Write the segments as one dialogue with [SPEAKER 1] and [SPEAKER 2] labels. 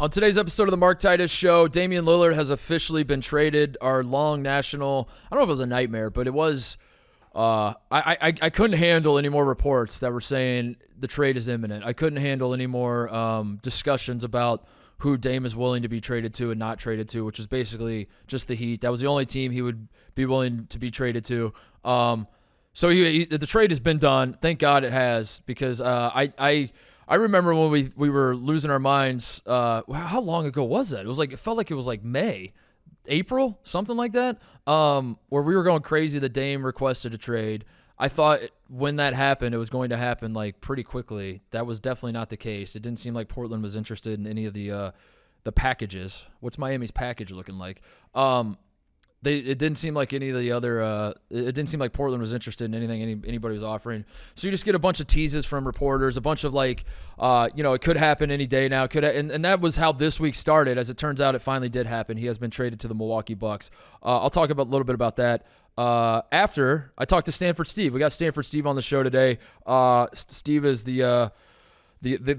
[SPEAKER 1] On today's episode of the Mark Titus Show, Damian Lillard has officially been traded. Our long national, I don't know if it was a nightmare, but it was, I couldn't handle any more reports that were saying the trade is imminent. I couldn't handle any more discussions about who Dame is willing to be traded to and not traded to, which is basically just the Heat. That was the only team he would be willing to be traded to. So the trade has been done. Thank God it has, because I remember when we were losing our minds. How long ago was that? It felt like it was like May, April, something like that. Where we were going crazy. The Dame requested a trade. I thought when that happened, it was going to happen like pretty quickly. That was definitely not the case. It didn't seem like Portland was interested in any of the packages. What's Miami's package looking like? It didn't seem like any of the other. It didn't seem like Portland was interested in anything anybody was offering. So you just get a bunch of teases from reporters, a bunch of like, it could happen any day now. And that was how this week started. As it turns out, it finally did happen. He has been traded to the Milwaukee Bucks. I'll talk a little bit about that after I talk to Stanford Steve. We got Stanford Steve on the show today. Steve is the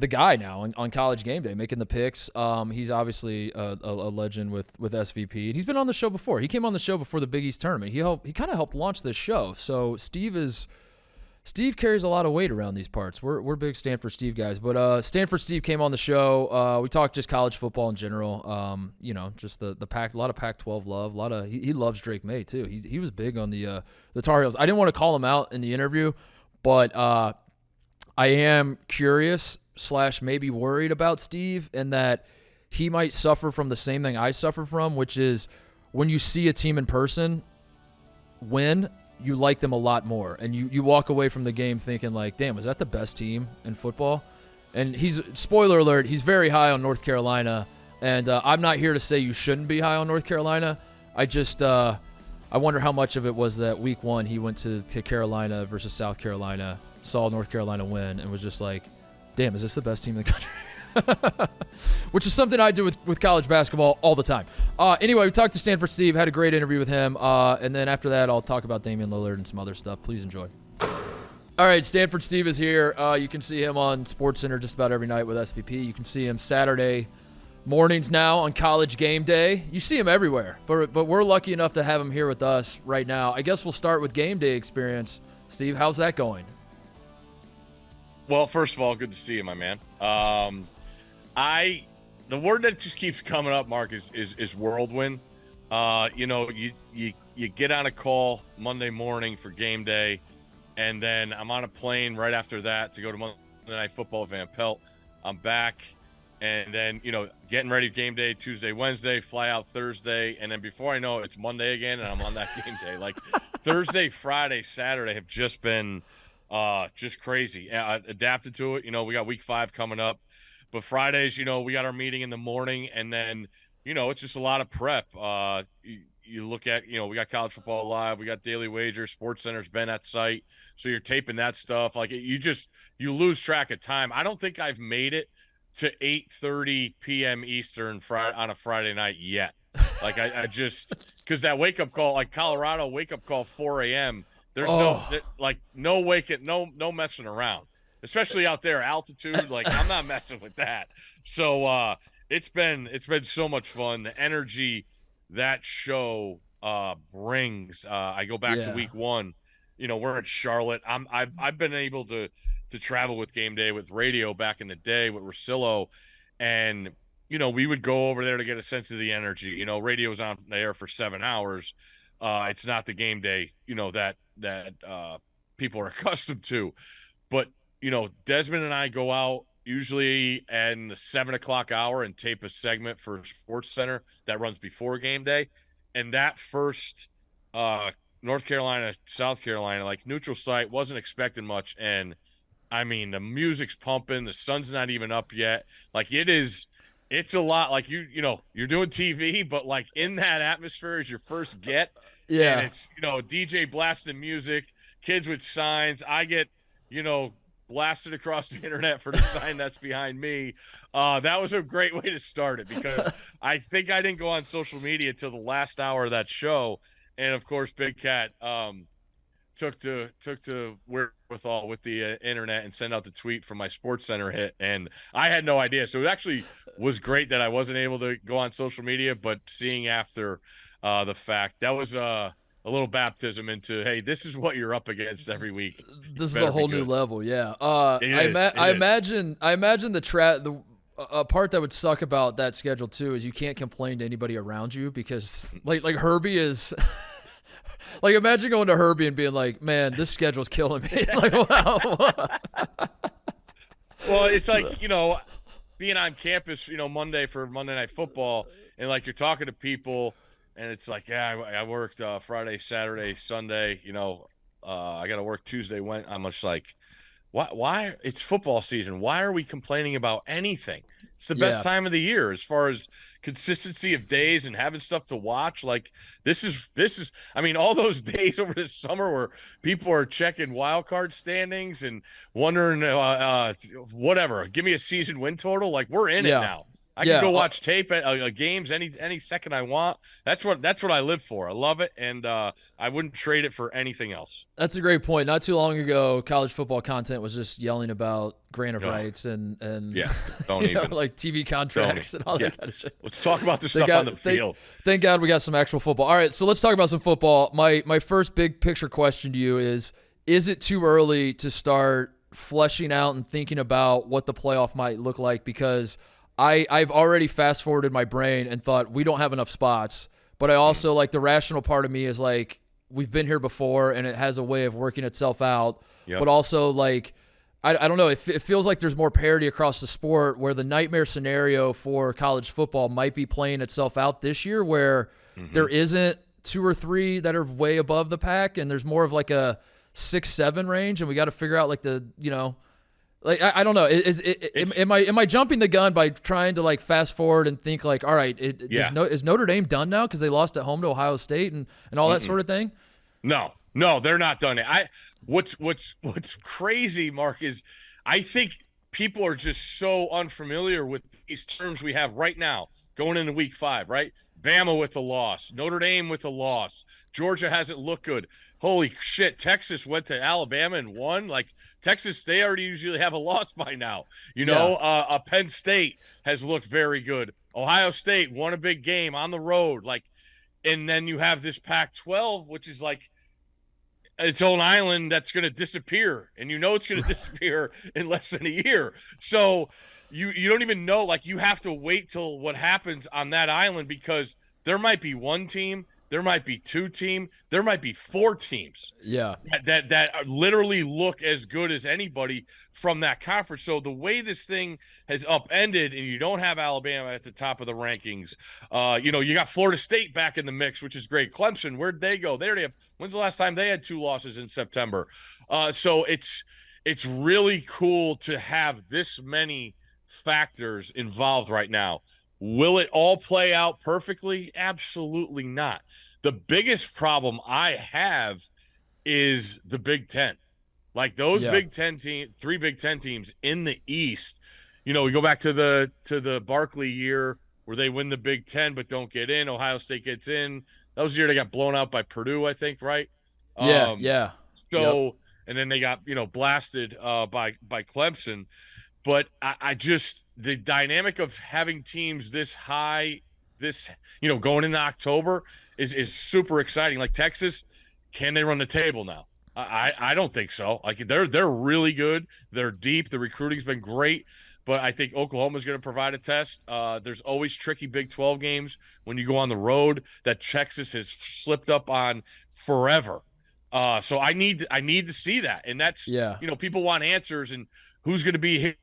[SPEAKER 1] guy now on College Gameday making the picks. He's obviously a legend with SVP. He's been on the show before. He came on the show before the Big East tournament. He kind of helped launch this show. So Steve carries a lot of weight around these parts. We're big Stanford Steve guys. But Stanford Steve came on the show. We talked just college football in general. Just the Pac, a lot of Pac-12 love. He loves Drake May too. He was big on the Tar Heels. I didn't want to call him out in the interview, but I am curious / maybe worried about Steve, and that he might suffer from the same thing I suffer from, which is when you see a team in person win, you like them a lot more. And you walk away from the game thinking like, damn, was that the best team in football? And spoiler alert, he's very high on North Carolina. And I'm not here to say you shouldn't be high on North Carolina. I just I wonder how much of it was that week one he went to Carolina versus South Carolina, saw North Carolina win, and was just like, damn, is this the best team in the country? Which is something I do with college basketball all the time. Anyway, we talked to Stanford Steve, had a great interview with him, and then after that, I'll talk about Damian Lillard and some other stuff. Please enjoy. All right, Stanford Steve is here. You can see him on SportsCenter just about every night with SVP. You can see him Saturday mornings now on College Gameday. You see him everywhere, but we're lucky enough to have him here with us right now. I guess we'll start with game day experience. Steve, how's that going?
[SPEAKER 2] Well, first of all, good to see you, my man. The word that just keeps coming up, Mark, is whirlwind. You get on a call Monday morning for game day, and then I'm on a plane right after that to go to Monday Night Football with Van Pelt. I'm back, and then getting ready for game day Tuesday, Wednesday, fly out Thursday, and then before I know it, it's Monday again, and I'm on that game day. Like Thursday, Friday, Saturday have just been just crazy. Adapted to it. We got week 5 coming up, but Fridays, we got our meeting in the morning, and then, it's just a lot of prep. You look at, we got college football live, we got daily wager, SportsCenter's been at site. So you're taping that stuff. Like you lose track of time. I don't think I've made it to 8:30 PM Eastern on a Friday night yet. Like I just, cause that wake up call, like Colorado wake up call, 4 a.m. There's no waking, no messing around, especially out there, altitude. Like I'm not messing with that. So it's been so much fun. The energy that show brings. I go back to week 1. We're in Charlotte. I've been able to travel with Game Day with radio back in the day with Rosillo, and we would go over there to get a sense of the energy. Radio was on the air for 7 hours. It's not the Game Day, that people are accustomed to. But, Desmond and I go out usually in the 7 o'clock hour and tape a segment for SportsCenter that runs before game day. And that first North Carolina, South Carolina, like neutral site, wasn't expecting much. And I mean, the music's pumping, the sun's not even up yet. Like it's a lot. Like you're doing TV, but like in that atmosphere is your first get.
[SPEAKER 1] Yeah.
[SPEAKER 2] And it's, DJ blasting music, kids with signs. I get, blasted across the internet for the sign that's behind me. That was a great way to start it, because I think I didn't go on social media till the last hour of that show. And of course, Big Cat, took to wherewithal with the internet and send out the tweet from my SportsCenter hit, and I had no idea. So it actually was great that I wasn't able to go on social media, but seeing after the fact, that was a little baptism into, hey, this is what you're up against every week.
[SPEAKER 1] This is a whole new level. Yeah.
[SPEAKER 2] I
[SPEAKER 1] imagine the a part that would suck about that schedule too is you can't complain to anybody around you because like Herbie is. Like, imagine going to Herbie and being like, man, this schedule's killing me. Like, wow.
[SPEAKER 2] Well, it's like, being on campus, Monday for Monday Night Football, and like you're talking to people, and it's like, yeah, I worked Friday, Saturday, Sunday, I got to work Tuesday, Wednesday. I'm just like, why? It's football season. Why are we complaining about anything? It's the best time of the year as far as consistency of days and having stuff to watch. Like this is, I mean, all those days over the summer where people are checking wild card standings and wondering, whatever, give me a season win total. Like we're in it now. I can go watch tape at games any second I want. That's what I live for. I love it, and I wouldn't trade it for anything else.
[SPEAKER 1] That's a great point. Not too long ago, college football content was just yelling about grant of rights and
[SPEAKER 2] don't even
[SPEAKER 1] like TV contracts and all that kind of shit.
[SPEAKER 2] Let's talk about the stuff on the field.
[SPEAKER 1] Thank God we got some actual football. All right, so let's talk about some football. My first big picture question to you is it too early to start fleshing out and thinking about what the playoff might look like? Because I've already fast-forwarded my brain and thought we don't have enough spots, but I also, like, the rational part of me is, like, we've been here before and it has a way of working itself out, but also, like, I don't know, it feels like there's more parity across the sport where the nightmare scenario for college football might be playing itself out this year where there isn't 2 or 3 that are way above the pack and there's more of, like, a 6-7 range, and we got to figure out, like, like I don't know. Am I jumping the gun by trying to like fast forward and think like, all right, is Notre Dame done now because they lost at home to Ohio State and all that sort of thing?
[SPEAKER 2] No, they're not done. What's crazy, Mark, is I think people are just so unfamiliar with these terms we have right now going into week 5, right? Bama with a loss, Notre Dame with a loss, Georgia hasn't looked good. Holy shit, Texas went to Alabama and won. Like Texas, they already usually have a loss by now. Penn State has looked very good. Ohio State won a big game on the road. Like, and then you have this Pac-12, which is like its own island that's going to disappear, and it's going to disappear in less than a year. So you don't even know. Like, you have to wait till what happens on that island because there might be one team. There might be 2 teams. There might be 4 teams.
[SPEAKER 1] Yeah.
[SPEAKER 2] That literally look as good as anybody from that conference. So the way this thing has upended, and you don't have Alabama at the top of the rankings, you got Florida State back in the mix, which is great. Clemson, where'd they go? They already have. When's the last time they had 2 losses in September? So it's really cool to have this many factors involved right now. Will it all play out perfectly? Absolutely not. The biggest problem I have is the Big Ten. Like those Big Ten 3 Big Ten teams in the East. We go back to the Barkley year where they win the Big Ten but don't get in. Ohio State gets in. That was the year they got blown out by Purdue, I think, right?
[SPEAKER 1] Yeah.
[SPEAKER 2] So, and then they got blasted by Clemson. But I just, the dynamic of having teams this high, going into October is super exciting. Like Texas, can they run the table now? I don't think so. Like they're really good. They're deep. The recruiting's been great. But I think Oklahoma's going to provide a test. There's always tricky Big 12 games when you go on the road that Texas has slipped up on forever. So I need to see that. And that's, people want answers and who's going to be here.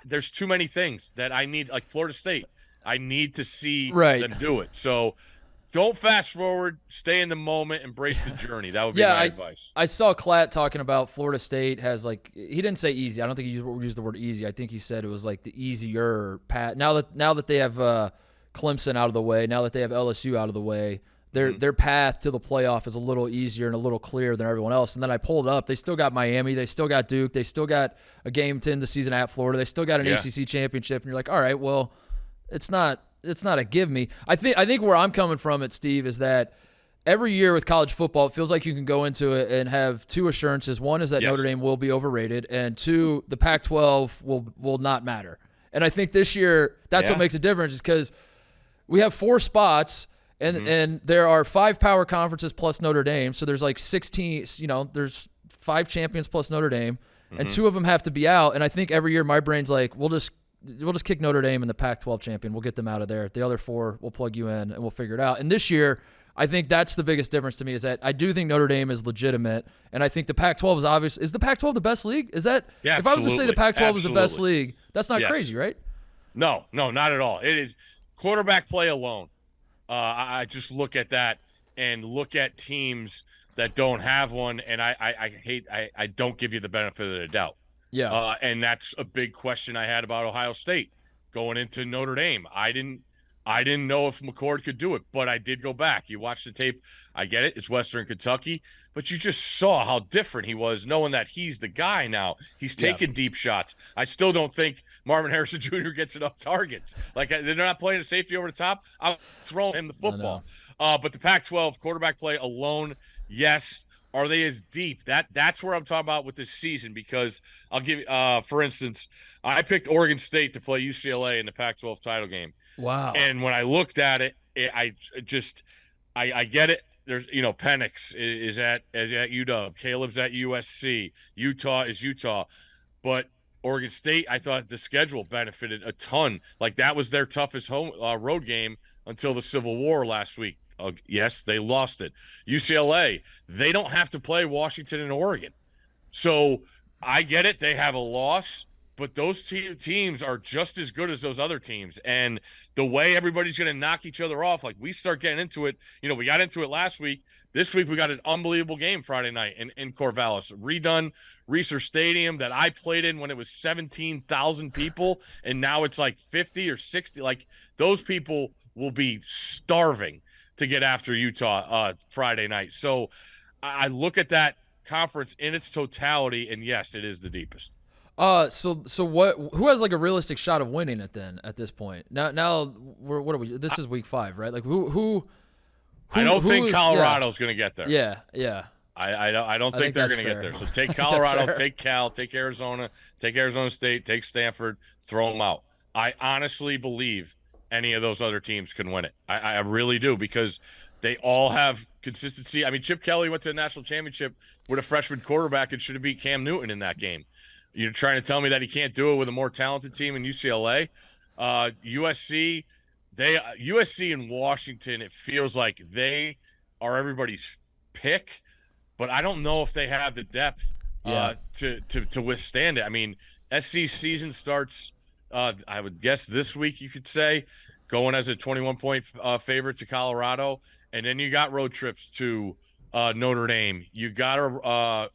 [SPEAKER 2] There's too many things that I need, like Florida State. I need to see them do it. So don't fast forward, stay in the moment, embrace the journey. That would be my advice.
[SPEAKER 1] I saw Klatt talking about Florida State has he didn't say easy. I don't think he used the word easy. I think he said it was like the easier path. Now that they have Clemson out of the way, now that they have LSU out of the way, their path to the playoff is a little easier and a little clearer than everyone else. And then I pulled up. They still got Miami. They still got Duke. They still got a game to end the season at Florida. They still got an ACC championship. And you're like, all right, well, it's not a give me. I think where I'm coming from, Steve, is that every year with college football, it feels like you can go into it and have two assurances. One is that
[SPEAKER 2] Yes.
[SPEAKER 1] Notre Dame will be overrated, and two, the Pac-12 will not matter. And I think this year, that's what makes a difference, is because we have 4 spots, and there are 5 power conferences plus Notre Dame. So there's like 16, there's 5 champions plus Notre Dame, and 2 of them have to be out. And I think every year my brain's like, we'll just kick Notre Dame and the Pac-12 champion. We'll get them out of there. The other 4, we'll plug you in, and we'll figure it out. And this year, I think that's the biggest difference to me, is that I do think Notre Dame is legitimate, and I think the Pac-12 is obvious. Is the Pac-12 the best league? Is that if I was to say the Pac-12 is the best league, that's not crazy, right?
[SPEAKER 2] No, not at all. It is quarterback play alone. I just look at that and look at teams that don't have one, and I don't give you the benefit of the doubt.
[SPEAKER 1] Yeah.
[SPEAKER 2] And that's a big question I had about Ohio State going into Notre Dame. I didn't know if McCord could do it, but I did go back. You watch the tape. I get it. It's Western Kentucky, but you just saw how different he was, knowing that he's the guy now. He's taking deep shots. I still don't think Marvin Harrison Jr. gets enough targets. Like, they're not playing a safety over the top. I'm throwing him the football. But the Pac-12 quarterback play alone, yes. Are they as deep? That's where I'm talking about with this season, because I'll give you, for instance, I picked Oregon State to play UCLA in the Pac-12 title game.
[SPEAKER 1] Wow.
[SPEAKER 2] And when I looked at it, I get it. There's, Penix is at UW, Caleb's at USC, Utah is Utah, but Oregon State, I thought the schedule benefited a ton. Like, that was their toughest home road game until the Civil War last week. Yes, they lost it. UCLA, they don't have to play Washington and Oregon. So I get it. They have a loss, but those teams are just as good as those other teams. And the way everybody's going to knock each other off, like, we start getting into it. We got into it last week. This week we got an unbelievable game Friday night in Corvallis. Redone Reser Stadium that I played in when it was 17,000 people, and now it's like 50 or 60. Like, those people will be starving to get after Utah Friday night. So I look at that conference in its totality, and yes, it is the deepest.
[SPEAKER 1] So what? Who has like a realistic shot of winning it then at this point? Now what are we? This is week 5, right? Like who
[SPEAKER 2] I don't think Colorado's going to get there.
[SPEAKER 1] Yeah.
[SPEAKER 2] I don't think they're going to get there. So take Colorado, take Cal, take Arizona State, take Stanford, throw them out. I honestly believe any of those other teams can win it. I really do, because they all have consistency. I mean, Chip Kelly went to the national championship with a freshman quarterback and should have beat Cam Newton in that game. You're trying to tell me that he can't do it with a more talented team in UCLA? USC and Washington, it feels like they are everybody's pick, but I don't know if they have the depth to withstand it. I mean, SC season starts, I would guess this week, you could say, going as a 21-point favorite to Colorado, and then you got road trips to Notre Dame. You got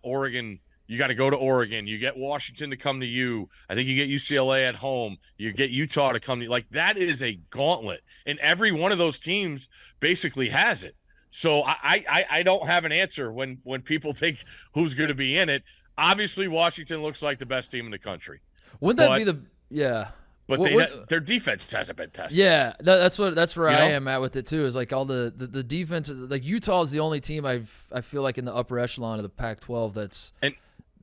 [SPEAKER 2] Oregon. You got to go to Oregon. You get Washington to come to you. I think you get UCLA at home. You get Utah to come to you. Like, that is a gauntlet, and every one of those teams basically has it. So I don't have an answer when people think who's going to be in it. Obviously, Washington looks like the best team in the country.
[SPEAKER 1] Wouldn't that be the – yeah.
[SPEAKER 2] But their defense hasn't been tested.
[SPEAKER 1] Yeah, that's where I am at with it too. Is like all the defense. Like, Utah is the only team I feel like in the upper echelon of the Pac-12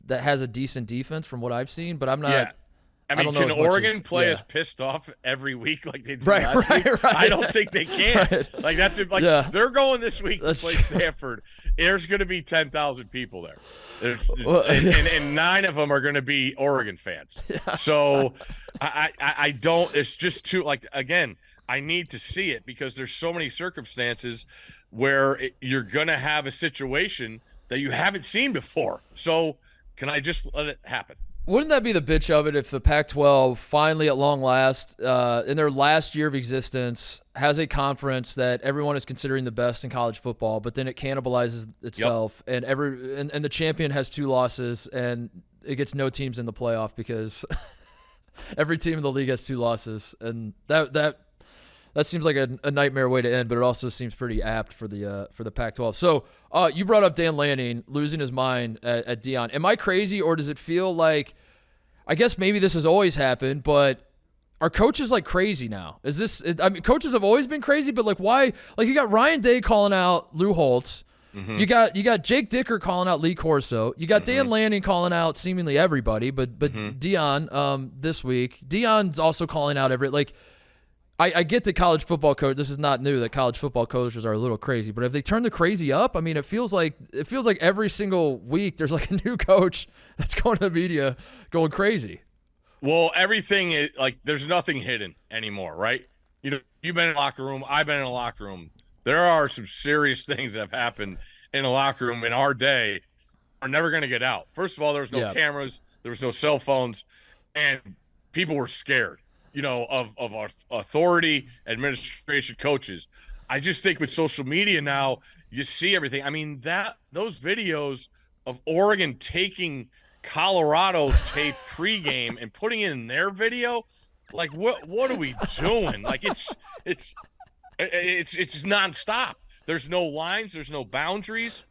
[SPEAKER 1] that has a decent defense from what I've seen. But I'm not. Yeah.
[SPEAKER 2] I mean, can Oregon play as pissed off every week like they did last week? Right. I don't think they can. Right. Like, that's it. Like, they're going this week to play Stanford. There's going to be 10,000 people there. And 9 of them are going to be Oregon fans. Yeah. So I don't. It's just too, like, again, I need to see it, because there's so many circumstances where you're going to have a situation that you haven't seen before. So can I just let it happen?
[SPEAKER 1] Wouldn't that be the bitch of it if the Pac-12 finally, at long last, in their last year of existence, has a conference that everyone is considering the best in college football, but then it cannibalizes itself, and the champion has 2 losses, and it gets no teams in the playoff because every team in the league has 2 losses, and that seems like a nightmare way to end, but it also seems pretty apt for the Pac-12. So you brought up Dan Lanning losing his mind at Deion. Am I crazy, or does it feel like, I guess maybe this has always happened, but are coaches like crazy now? Is this? I mean, coaches have always been crazy, but like why? Like you got Ryan Day calling out Lou Holtz.
[SPEAKER 2] Mm-hmm.
[SPEAKER 1] You got Jake Dicker calling out Lee Corso. You got Dan Lanning calling out seemingly everybody, but Deion this week. Deion's also calling out I get the college football coach. This is not new that college football coaches are a little crazy, but if they turn the crazy up, I mean, it feels like every single week there's like a new coach that's going to the media going crazy.
[SPEAKER 2] Well, everything is like there's nothing hidden anymore, right? You know, you've been in a locker room. I've been in a locker room. There are some serious things that have happened in a locker room in our day are never going to get out. First of all, there was no cameras, there was no cell phones, and people were scared, you know, of our authority, administration, coaches. I just think with social media now, you see everything. I mean, those videos of Oregon taking Colorado tape pregame and putting it in their video, like what are we doing? Like it's nonstop. There's no lines, there's no boundaries.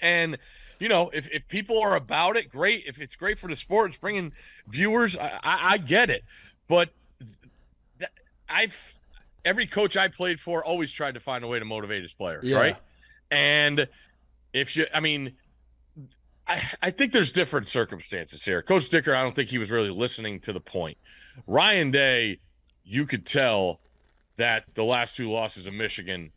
[SPEAKER 2] And, you know, if people are about it, great. If it's great for the sport, it's bringing viewers, I get it. But every coach I played for always tried to find a way to motivate his players, right? And I think there's different circumstances here. Coach Dicker, I don't think he was really listening to the point. Ryan Day, you could tell that the last two losses of Michigan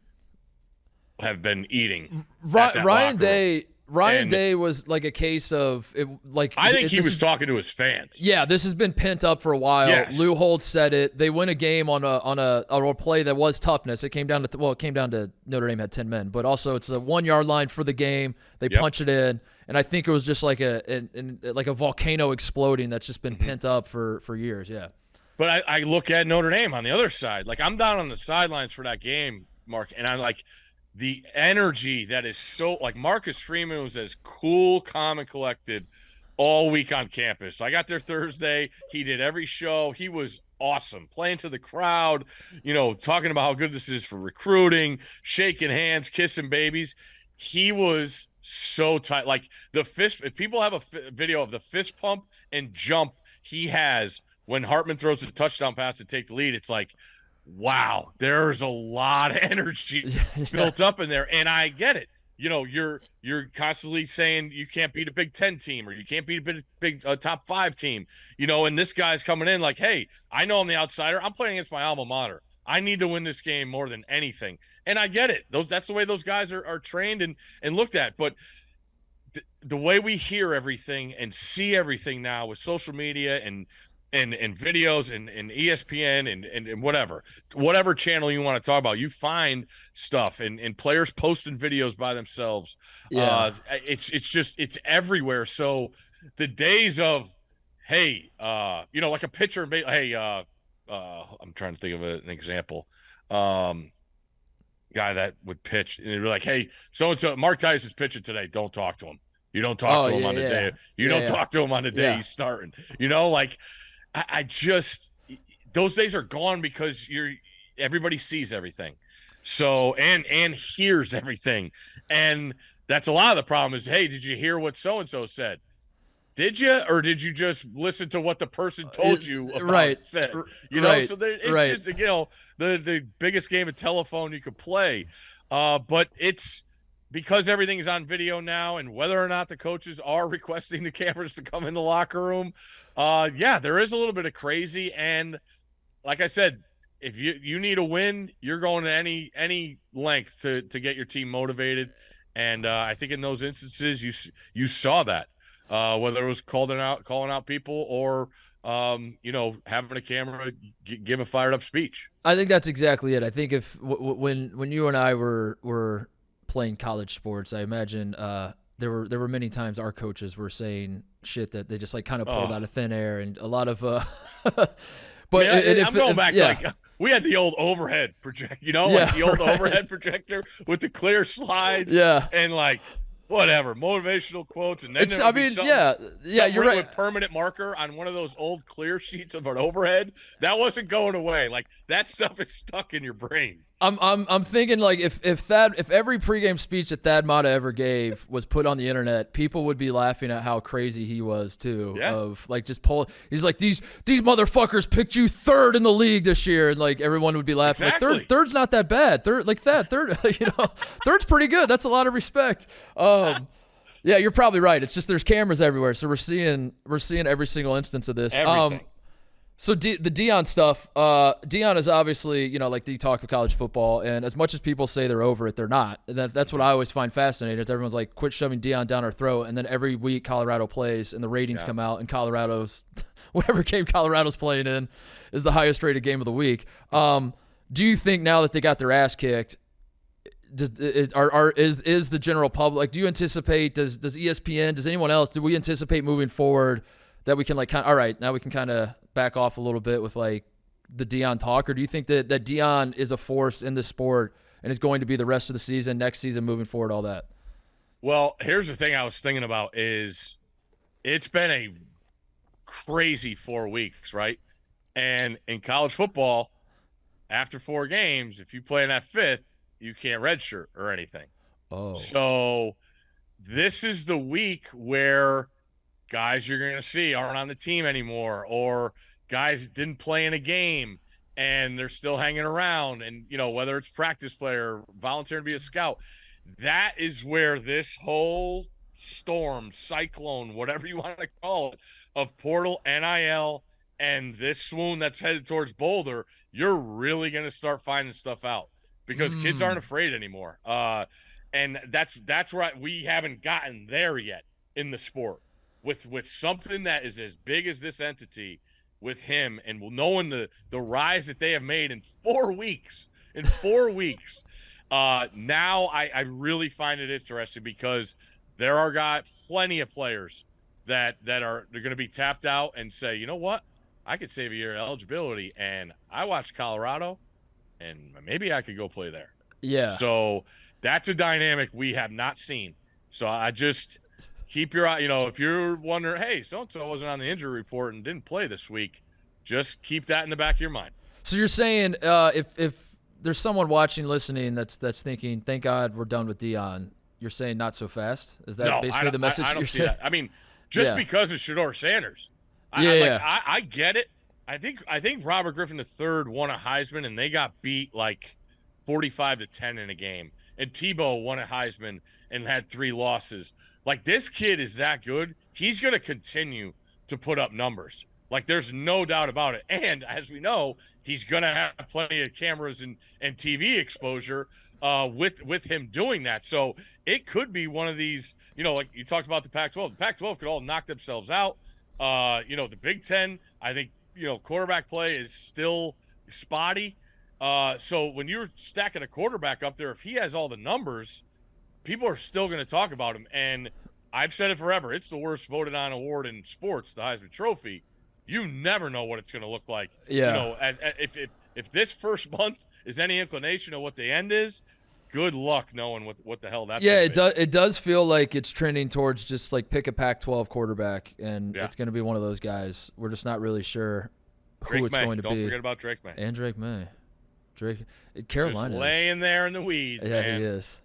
[SPEAKER 2] have been eating. Ryan
[SPEAKER 1] Day was like a case of it. Like
[SPEAKER 2] I think he was talking to his fans.
[SPEAKER 1] Yeah, this has been pent up for a while.
[SPEAKER 2] Yes.
[SPEAKER 1] Lou Holtz said it. They win a game on a play that was toughness. It came down to Notre Dame had 10 men, but also it's a 1 yard line for the game. They punch it in, and I think it was just like a volcano exploding that's just been pent up for years. Yeah.
[SPEAKER 2] But I look at Notre Dame on the other side. Like, I'm down on the sidelines for that game, Mark, and I'm like, the energy that is so – like, Marcus Freeman was as cool, calm, and collected all week on campus. I got there Thursday. He did every show. He was awesome, playing to the crowd, you know, talking about how good this is for recruiting, shaking hands, kissing babies. He was so tight. Like, the fist – if people have a video of the fist pump and jump he has – when Hartman throws a touchdown pass to take the lead, it's like, wow, there's a lot of energy built up in there. And I get it. You know, you're constantly saying you can't beat a Big Ten team or you can't beat a big top 5 team, you know, and this guy's coming in like, hey, I know I'm the outsider. I'm playing against my alma mater. I need to win this game more than anything. And I get it. That's the way those guys are trained and looked at. But the way we hear everything and see everything now with social media and videos and ESPN and whatever channel you want to talk about, you find stuff and players posting videos by themselves.
[SPEAKER 1] Yeah.
[SPEAKER 2] It's everywhere. So the days of, hey, you know, like a pitcher, hey, I'm trying to think of an example. Guy that would pitch and they'd be like, hey, so-and-so, Mark Titus is pitching today. Don't talk to him. You don't talk to him on the day. You don't talk to him on the day he's starting. You know, like, I just those days are gone because everybody sees everything, so and hears everything, and that's a lot of the problem. Is, hey, did you hear what so and so said? Did you, or did you just listen to what the person told you about said? You know, so it's just, you know, the biggest game of telephone you could play, but it's. Because everything is on video now, and whether or not the coaches are requesting the cameras to come in the locker room, there is a little bit of crazy. And like I said, if you need a win, you're going to any length to get your team motivated. And I think in those instances, you saw that, whether it was calling out people or you know, having a camera give a fired up speech.
[SPEAKER 1] I think that's exactly it. I think if when you and I were playing college sports, I imagine there were many times our coaches were saying shit that they just like kind of pulled out of thin air, and a lot of but
[SPEAKER 2] I'm going back to like we had the old overhead projector, you know, like the old overhead projector with the clear slides, and like whatever motivational quotes, and then you're right, with permanent marker on one of those old clear sheets of an overhead that wasn't going away. Like, that stuff is stuck in your brain.
[SPEAKER 1] I'm thinking like if every pregame speech that Thad Matta ever gave was put on the internet, people would be laughing at how crazy he was too.
[SPEAKER 2] Yeah.
[SPEAKER 1] Of like just he's like these motherfuckers picked you third in the league this year, and like everyone would be laughing.
[SPEAKER 2] Exactly.
[SPEAKER 1] Like third's not that bad. Third third's pretty good. That's a lot of respect. Yeah, you're probably right. It's just there's cameras everywhere, so we're seeing every single instance of this.
[SPEAKER 2] Everything.
[SPEAKER 1] So the Deion stuff, Deion is obviously, like the talk of college football, and as much as people say they're over it, they're not. And that's what I always find fascinating is everyone's like, quit shoving Deion down our throat, and then every week Colorado plays, and the ratings come out, and Colorado's, whatever game Colorado's playing in, is the highest rated game of the week. Do you think now that they got their ass kicked, is the general public, do you anticipate, does ESPN, does anyone else, do we anticipate moving forward that we can all right, now we can kind of back off a little bit with like the Deion talk, or do you think that Deion is a force in this sport and is going to be the rest of the season, next season, moving forward, all that?
[SPEAKER 2] Well, here's the thing I was thinking about is it's been a crazy 4 weeks, right? And in college football, after 4 games, if you play in that 5th, you can't redshirt or anything.
[SPEAKER 1] Oh.
[SPEAKER 2] So this is the week where guys you're going to see aren't on the team anymore, or guys didn't play in a game and they're still hanging around, and whether it's practice player, volunteering to be a scout, that is where this whole storm, cyclone, whatever you want to call it, of portal, NIL, and this swoon that's headed towards Boulder, you're really going to start finding stuff out because kids aren't afraid anymore. And that's where we haven't gotten there yet in the sport. With something that is as big as this entity, with him, and knowing the rise that they have made in 4 weeks, now I really find it interesting because there are plenty of players they're going to be tapped out and say, you know what, I could save a year of eligibility, and I watched Colorado, and maybe I could go play there.
[SPEAKER 1] Yeah.
[SPEAKER 2] So that's a dynamic we have not seen. So I just keep your eye, if you're wondering, hey, so-and-so wasn't on the injury report and didn't play this week, just keep that in the back of your mind.
[SPEAKER 1] So you're saying if there's someone watching, listening that's thinking, thank God we're done with Deion, you're saying not so fast? Is that basically the message
[SPEAKER 2] I don't
[SPEAKER 1] you're
[SPEAKER 2] see
[SPEAKER 1] saying?
[SPEAKER 2] that. I mean, just because it's Shedeur Sanders. I get it. I think Robert Griffin III won a Heisman, and they got beat like 45-10 in a game. And Tebow won a Heisman and had 3 losses. Like, this kid is that good. He's going to continue to put up numbers. Like, there's no doubt about it. And as we know, he's going to have plenty of cameras and TV exposure with him doing that. So it could be one of these, like you talked about the Pac-12. The Pac-12 could all knock themselves out. The Big Ten, I think, quarterback play is still spotty. So when you're stacking a quarterback up there, if he has all the numbers, people are still going to talk about him. And I've said it forever. It's the worst voted on award in sports, the Heisman Trophy. You never know what it's going to look like.
[SPEAKER 1] Yeah.
[SPEAKER 2] If this first month is any inclination of what the end is, good luck knowing what the hell that's
[SPEAKER 1] yeah,
[SPEAKER 2] gonna be.
[SPEAKER 1] It does feel like it's trending towards just like pick a Pac-12 quarterback, and it's going to be one of those guys. We're just not really sure who it's going to be.
[SPEAKER 2] Don't forget about Drake May.
[SPEAKER 1] And Drake May. Carolina.
[SPEAKER 2] Just laying there in the weeds,
[SPEAKER 1] yeah,
[SPEAKER 2] man.
[SPEAKER 1] he is.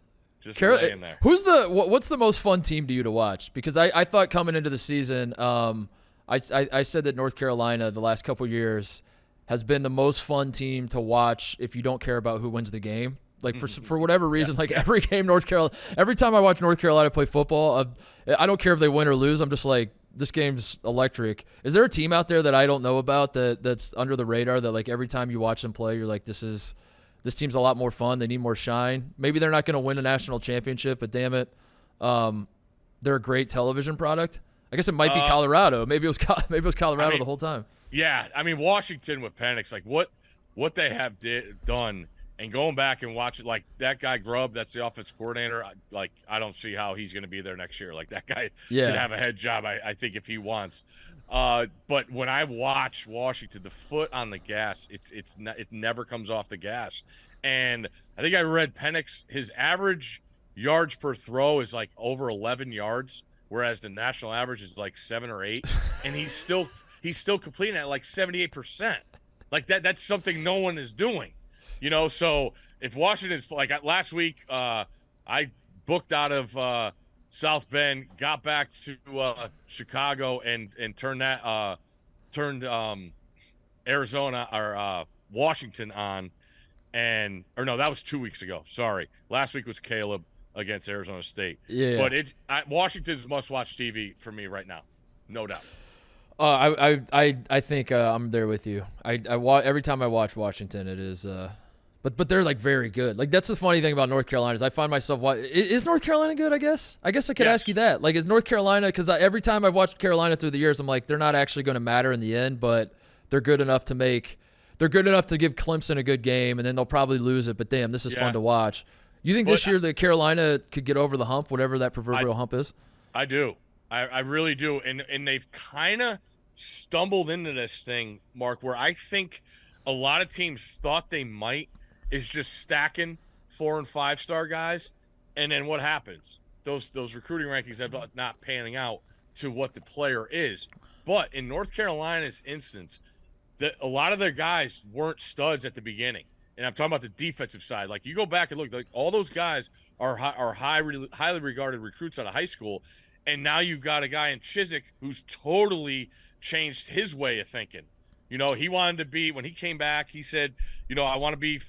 [SPEAKER 2] Just laying there.
[SPEAKER 1] What's the most fun team to you to watch? Because I thought coming into the season, I said that North Carolina the last couple years has been the most fun team to watch if you don't care about who wins the game. Like for whatever reason, every game every time I watch North Carolina play football, I don't care if they win or lose. I'm just like, this game's electric. Is there a team out there that I don't know about that's under the radar that like every time you watch them play, you're like, this team's a lot more fun. They need more shine. Maybe they're not going to win a national championship, but damn it, they're a great television product. I guess it might be Colorado. Maybe it was Colorado the whole time.
[SPEAKER 2] Yeah, I mean, Washington with Penix, like what they have done, and going back and watch it, like that guy Grubb, that's the offensive coordinator. I don't see how he's going to be there next year. Like that guy could have a head job, I think, if he wants. But when I watch Washington, the foot on the gas, it never comes off the gas. And I think I read Penix, his average yards per throw is like over 11 yards, whereas the national average is like 7 or 8, and he's still completing at like 78%. Like that's something no one is doing. So if Washington's like last week, I booked out of South Bend, got back to Chicago, and turned Arizona or Washington on, or no, that was 2 weeks ago. Sorry, last week was Caleb against Arizona State.
[SPEAKER 1] Yeah,
[SPEAKER 2] but Washington's must-watch TV for me right now, no doubt.
[SPEAKER 1] I think I'm there with you. Every time I watch Washington, it is. But they're like very good. Like that's the funny thing about North Carolina is I find myself is North Carolina good? I guess I could ask you that. Like is North Carolina, because every time I've watched Carolina through the years, I'm like they're not actually going to matter in the end, but they're good enough to give Clemson a good game, and then they'll probably lose it. But damn, this is fun to watch. You think this year that Carolina could get over the hump, whatever that proverbial hump is?
[SPEAKER 2] I do. I really do. And they've kind of stumbled into this thing, Mark, where I think a lot of teams thought they might is just stacking 4- and 5-star guys. And then what happens? Those recruiting rankings end up not panning out to what the player is. But in North Carolina's instance, a lot of their guys weren't studs at the beginning. And I'm talking about the defensive side. Like you go back and look, like all those guys are highly regarded recruits out of high school. And now you've got a guy in Chiswick who's totally changed his way of thinking. He wanted to be, when he came back, he said, I want to be,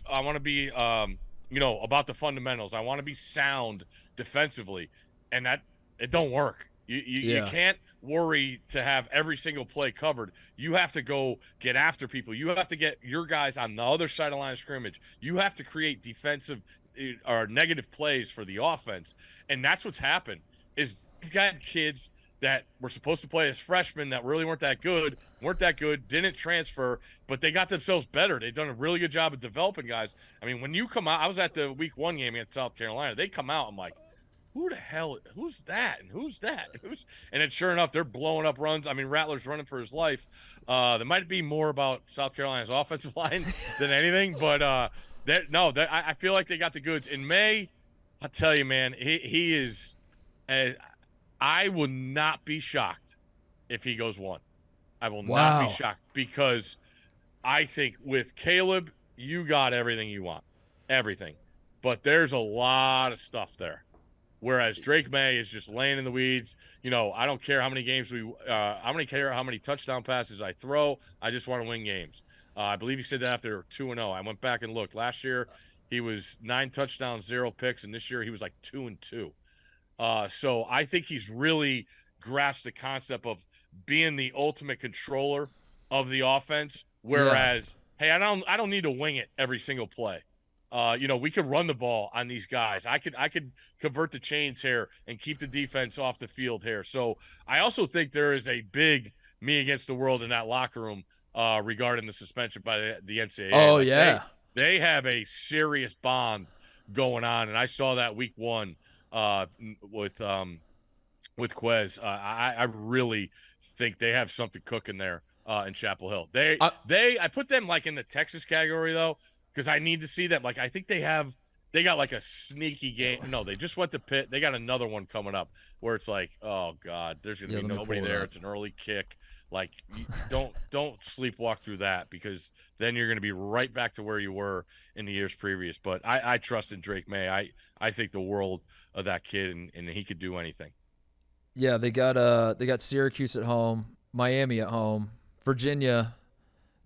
[SPEAKER 2] about the fundamentals. I want to be sound defensively. And that, it don't work. You can't worry to have every single play covered. You have to go get after people. You have to get your guys on the other side of the line of scrimmage. You have to create defensive or negative plays for the offense. And that's what's happened is you've got kids that were supposed to play as freshmen that really weren't that good, didn't transfer, but they got themselves better. They've done a really good job of developing guys. I mean, when you come out, I was at the week 1 game against South Carolina. They come out, I'm like, who's that? And who's that? And then sure enough, they're blowing up runs. I mean, Rattler's running for his life. There might be more about South Carolina's offensive line than anything, but I feel like they got the goods. In May, I'll tell you, man, he is I will not be shocked if he goes 1. I will not be shocked because I think with Caleb, you got everything you want, everything. But there's a lot of stuff there. Whereas Drake Maye is just laying in the weeds. I don't care how many games I don't care how many touchdown passes I throw. I just want to win games. I believe he said that after 2-0. I went back and looked. Last year, he was 9 touchdowns, 0 picks, and this year he was like 2-2. So I think he's really grasped the concept of being the ultimate controller of the offense. Whereas, hey, I don't need to wing it every single play. We could run the ball on these guys. I could convert the chains here and keep the defense off the field here. So I also think there is a big me against the world in that locker room regarding the suspension by the NCAA.
[SPEAKER 1] Oh, yeah.
[SPEAKER 2] They have a serious bond going on, and I saw that week 1 with Quez. I really think they have something cooking there in Chapel Hill. I put them like in the Texas category though, because I need to see them. Like I think they got like a sneaky game. No, they just went to Pitt. They got another one coming up where it's like, oh God, there's gonna be nobody there. It's an early kick. Like don't sleepwalk through that because then you're gonna be right back to where you were in the years previous. But I trust in Drake Maye. I think the world of that kid and he could do anything.
[SPEAKER 1] Yeah, they got Syracuse at home, Miami at home, Virginia.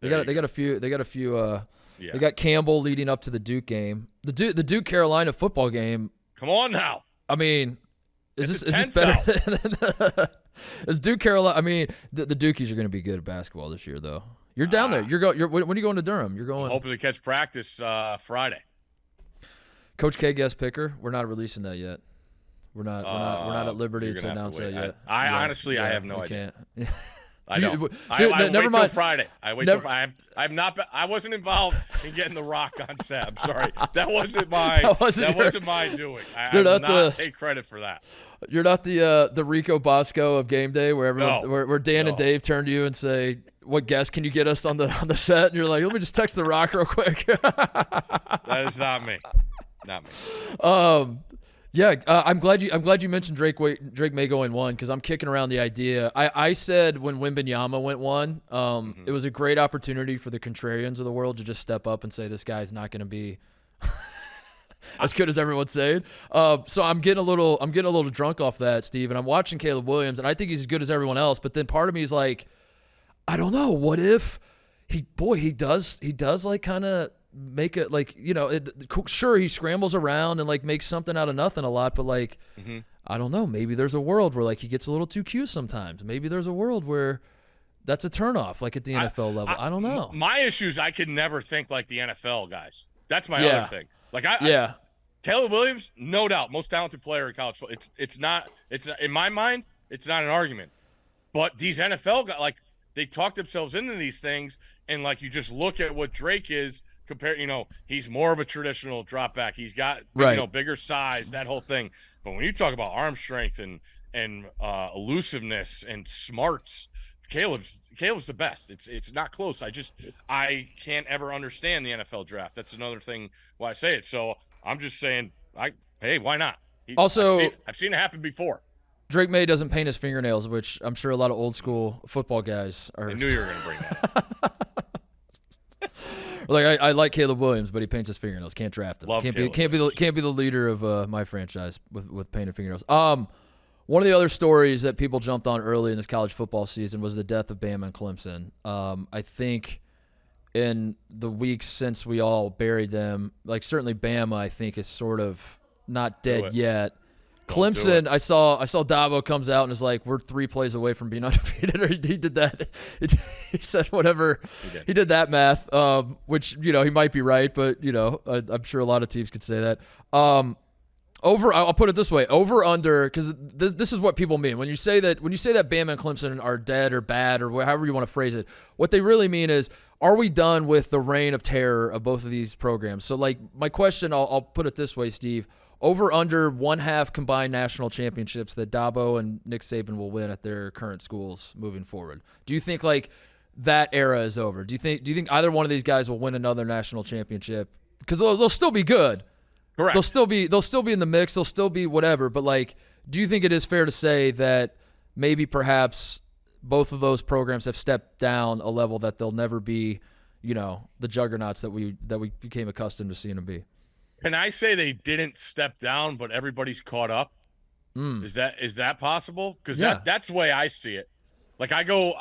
[SPEAKER 1] They got a few. They got Campbell leading up to the Duke game. The Duke Carolina football game.
[SPEAKER 2] Come on now.
[SPEAKER 1] I mean, is this better than is Duke Carolina? I mean, the Dukies are going to be good at basketball this year, though. You're down there. When are you going to Durham? You're going.
[SPEAKER 2] I'm hoping to catch practice Friday.
[SPEAKER 1] Coach K guest picker. We're not releasing that yet. We're not at liberty to announce that yet.
[SPEAKER 2] Honestly, I have no idea. I don't.
[SPEAKER 1] Dude,
[SPEAKER 2] I
[SPEAKER 1] never
[SPEAKER 2] wait
[SPEAKER 1] mind.
[SPEAKER 2] Till Friday. I wait till Friday. I wasn't involved in getting the rock on set. I'm sorry. That wasn't my doing. I will not take credit for that.
[SPEAKER 1] You're not the Rico Bosco of Game Day, where Dan and Dave turn to you and say, "What guest can you get us on the set?" And you're like, "Let me just text the Rock real quick."
[SPEAKER 2] That is not me. Not me.
[SPEAKER 1] Yeah, I'm glad you mentioned Drake May going 1 because I'm kicking around the idea. I said when Wembanyama went 1, it was a great opportunity for the contrarians of the world to just step up and say this guy's not going to be as good as everyone's saying. So I'm getting a little drunk off that, Steve, and I'm watching Caleb Williams, and I think he's as good as everyone else. But then part of me is like, I don't know. What if he does like kind of make it like, sure, he scrambles around and like makes something out of nothing a lot, but like I don't know, maybe there's a world where like he gets a little too cute sometimes. Maybe there's a world where that's a turnoff, like at the NFL level. I don't know.
[SPEAKER 2] My issue is I could never think like the NFL guys. That's my other thing. Like Caleb Williams, no doubt, most talented player in college football. It's not in my mind, it's not an argument. But these NFL guys, like, they talk themselves into these things, and like you just look at what Drake is compared, he's more of a traditional drop back. He's got bigger size, that whole thing. But when you talk about arm strength and elusiveness and smarts, Caleb's the best. It's not close. I can't ever understand the NFL draft. That's another thing why I say it. So I'm just saying, hey, why not?
[SPEAKER 1] Also,
[SPEAKER 2] I've seen it happen before.
[SPEAKER 1] Drake May doesn't paint his fingernails, which I'm sure a lot of old school football guys are.
[SPEAKER 2] I knew you were going to bring that up.
[SPEAKER 1] Like I like Caleb Williams, but he paints his fingernails. Can't draft him.
[SPEAKER 2] Love
[SPEAKER 1] can't
[SPEAKER 2] Caleb
[SPEAKER 1] be the leader of my franchise with painted fingernails. One of the other stories that people jumped on early in this college football season was the death of Bama and Clemson. I think in the weeks since we all buried them, like certainly Bama, I think is sort of not dead yet. Clemson, I saw Dabo comes out and is like, we're 3 plays away from being undefeated. Or he did that. He said whatever. He did that math, which, he might be right, but, I'm sure a lot of teams could say that. I'll put it this way, over under, because this is what people mean. When you say that Bama and Clemson are dead or bad or however you want to phrase it, what they really mean is, are we done with the reign of terror of both of these programs? So, like, my question, I'll put it this way, Steve. Over under 1/2 combined national championships that Dabo and Nick Saban will win at their current schools moving forward. Do you think like that era is over? Do you think either one of these guys will win another national championship? Because they'll still be good.
[SPEAKER 2] Correct.
[SPEAKER 1] They'll still be in the mix. They'll still be whatever. But like, do you think it is fair to say that maybe perhaps both of those programs have stepped down a level that they'll never be, the juggernauts that we became accustomed to seeing them be?
[SPEAKER 2] Can I say they didn't step down, but everybody's caught up? Is that possible? Because that's the way I see it. Like I go,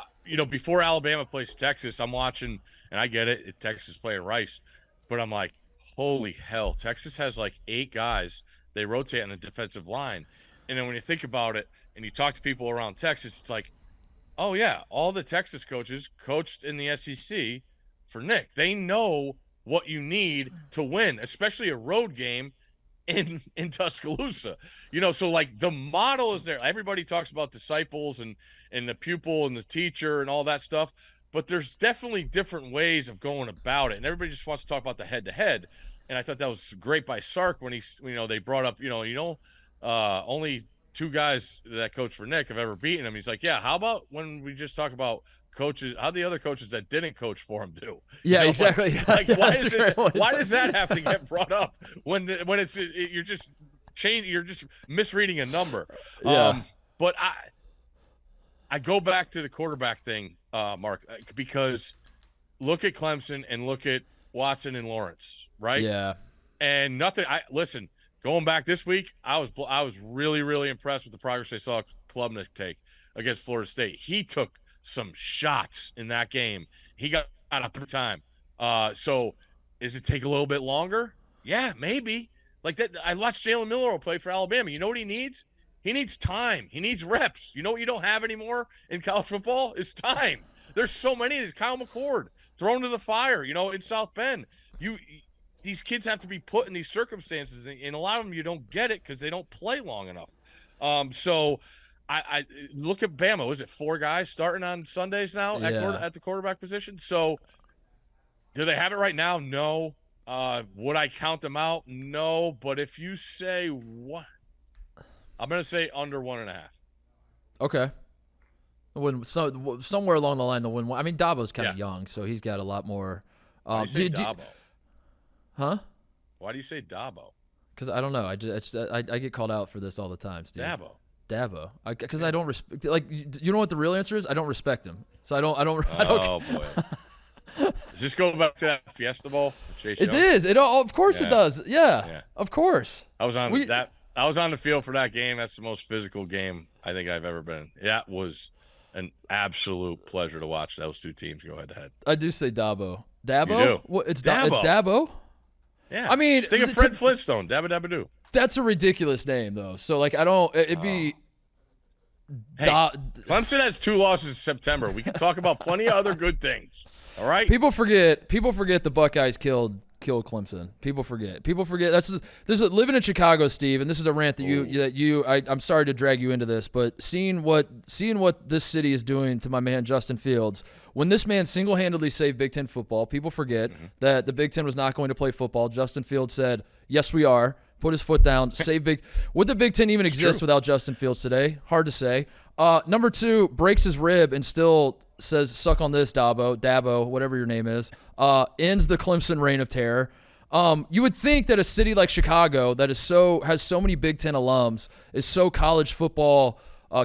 [SPEAKER 2] before Alabama plays Texas, I'm watching, and I get it, Texas playing Rice, but I'm like, holy hell, Texas has like 8 guys. They rotate on the defensive line. And then when you think about it and you talk to people around Texas, it's like, oh yeah, all the Texas coaches coached in the SEC for Nick. They know what you need to win, especially a road game in Tuscaloosa. So like the model is there. Everybody talks about disciples and the pupil and the teacher and all that stuff, but there's definitely different ways of going about it. And everybody just wants to talk about the head-to-head. And I thought that was great by Sark when they brought up, only 2 guys that coach for Nick have ever beaten him. He's like, yeah, how about when we just talk about coaches, how the other coaches that didn't coach for him do?
[SPEAKER 1] Yeah, exactly.
[SPEAKER 2] Like why does that have to get brought up when you're just misreading a number?
[SPEAKER 1] Yeah.
[SPEAKER 2] But I go back to the quarterback thing, Mark, because look at Clemson and look at Watson and Lawrence, right?
[SPEAKER 1] Yeah.
[SPEAKER 2] And listen, going back this week, I was really, really impressed with the progress I saw Klubnik take against Florida State. He took some shots in that game. He got up in time. So does it take a little bit longer? Yeah, maybe. Like that. I watched Jalen Miller play for Alabama. You know what he needs? He needs time. He needs reps. You know what you don't have anymore in college football is time. There's so many. There's Kyle McCord thrown to the fire, in South Bend. These kids have to be put in these circumstances, and a lot of them you don't get it because they don't play long enough. So I look at Bama. Was it 4 guys starting on Sundays now at the quarterback position? So do they have it right now? No. Would I count them out? No. But if you say what, I'm going to say under 1.5.
[SPEAKER 1] Okay. Somewhere along the line, the win. I mean, Dabo's kind of young, so he's got a lot more.
[SPEAKER 2] Why do you say Dabo?
[SPEAKER 1] Huh?
[SPEAKER 2] Why do you say Dabo?
[SPEAKER 1] Because I don't know. I get called out for this all the time, Steve. Dabo. Because I don't respect. Like, you know what the real answer is? I don't respect him. So I don't.
[SPEAKER 2] Oh boy. Does this go back to that Fiesta Bowl?
[SPEAKER 1] It is. Of course it does. Yeah. Of course.
[SPEAKER 2] I was on that. I was on the field for that game. That's the most physical game I think I've ever been. That was an absolute pleasure to watch those two teams go head to head.
[SPEAKER 1] I do say Dabo. Dabo?
[SPEAKER 2] You do.
[SPEAKER 1] What, it's
[SPEAKER 2] Dabo.
[SPEAKER 1] It's Dabo?
[SPEAKER 2] Yeah.
[SPEAKER 1] I mean,
[SPEAKER 2] think of Fred Flintstone. Dabba-dabba-doo.
[SPEAKER 1] That's a ridiculous name, though. So, like, I don't. It'd be.
[SPEAKER 2] Hey, Clemson has 2 losses in September. We can talk about plenty of other good things. All right.
[SPEAKER 1] People forget the Buckeyes killed Clemson. People forget. This is living in Chicago, Steve, and this is a rant that I'm sorry to drag you into this, but seeing what this city is doing to my man Justin Fields, when this man single-handedly saved Big Ten football, people forget that the Big Ten was not going to play football. Justin Fields said, "Yes, we are." Put his foot down, save Big. Would the Big Ten even exist without Justin Fields today? Hard to say. Number 2, breaks his rib and still says, "Suck on this, Dabo, whatever your name is." Ends the Clemson reign of terror. You would think that a city like Chicago that has so many Big Ten alums, is so college football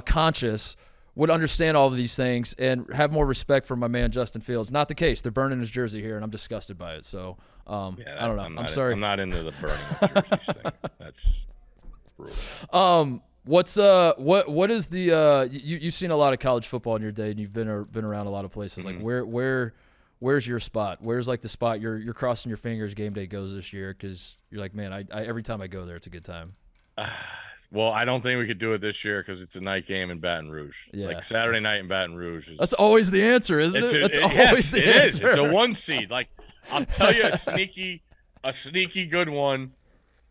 [SPEAKER 1] conscious, would understand all of these things and have more respect for my man Justin Fields. Not the case. They're burning his jersey here, and I'm disgusted by it. So I don't know. I'm sorry.
[SPEAKER 2] I'm not into the burning of jerseys thing. That's brutal.
[SPEAKER 1] What is the you've seen a lot of college football in your day, and you've been around a lot of places. Like where's your spot? Where's like the spot you're crossing your fingers game day goes this year, because you're like, man, I every time I go there, it's a good time.
[SPEAKER 2] Well, I don't think we could do it this year because it's a night game in Baton Rouge. Yeah, like Saturday night in Baton Rouge.
[SPEAKER 1] That's always the answer, isn't it? That's always the answer.
[SPEAKER 2] Is. It's a 1 seed. Like, I'll tell you a sneaky good one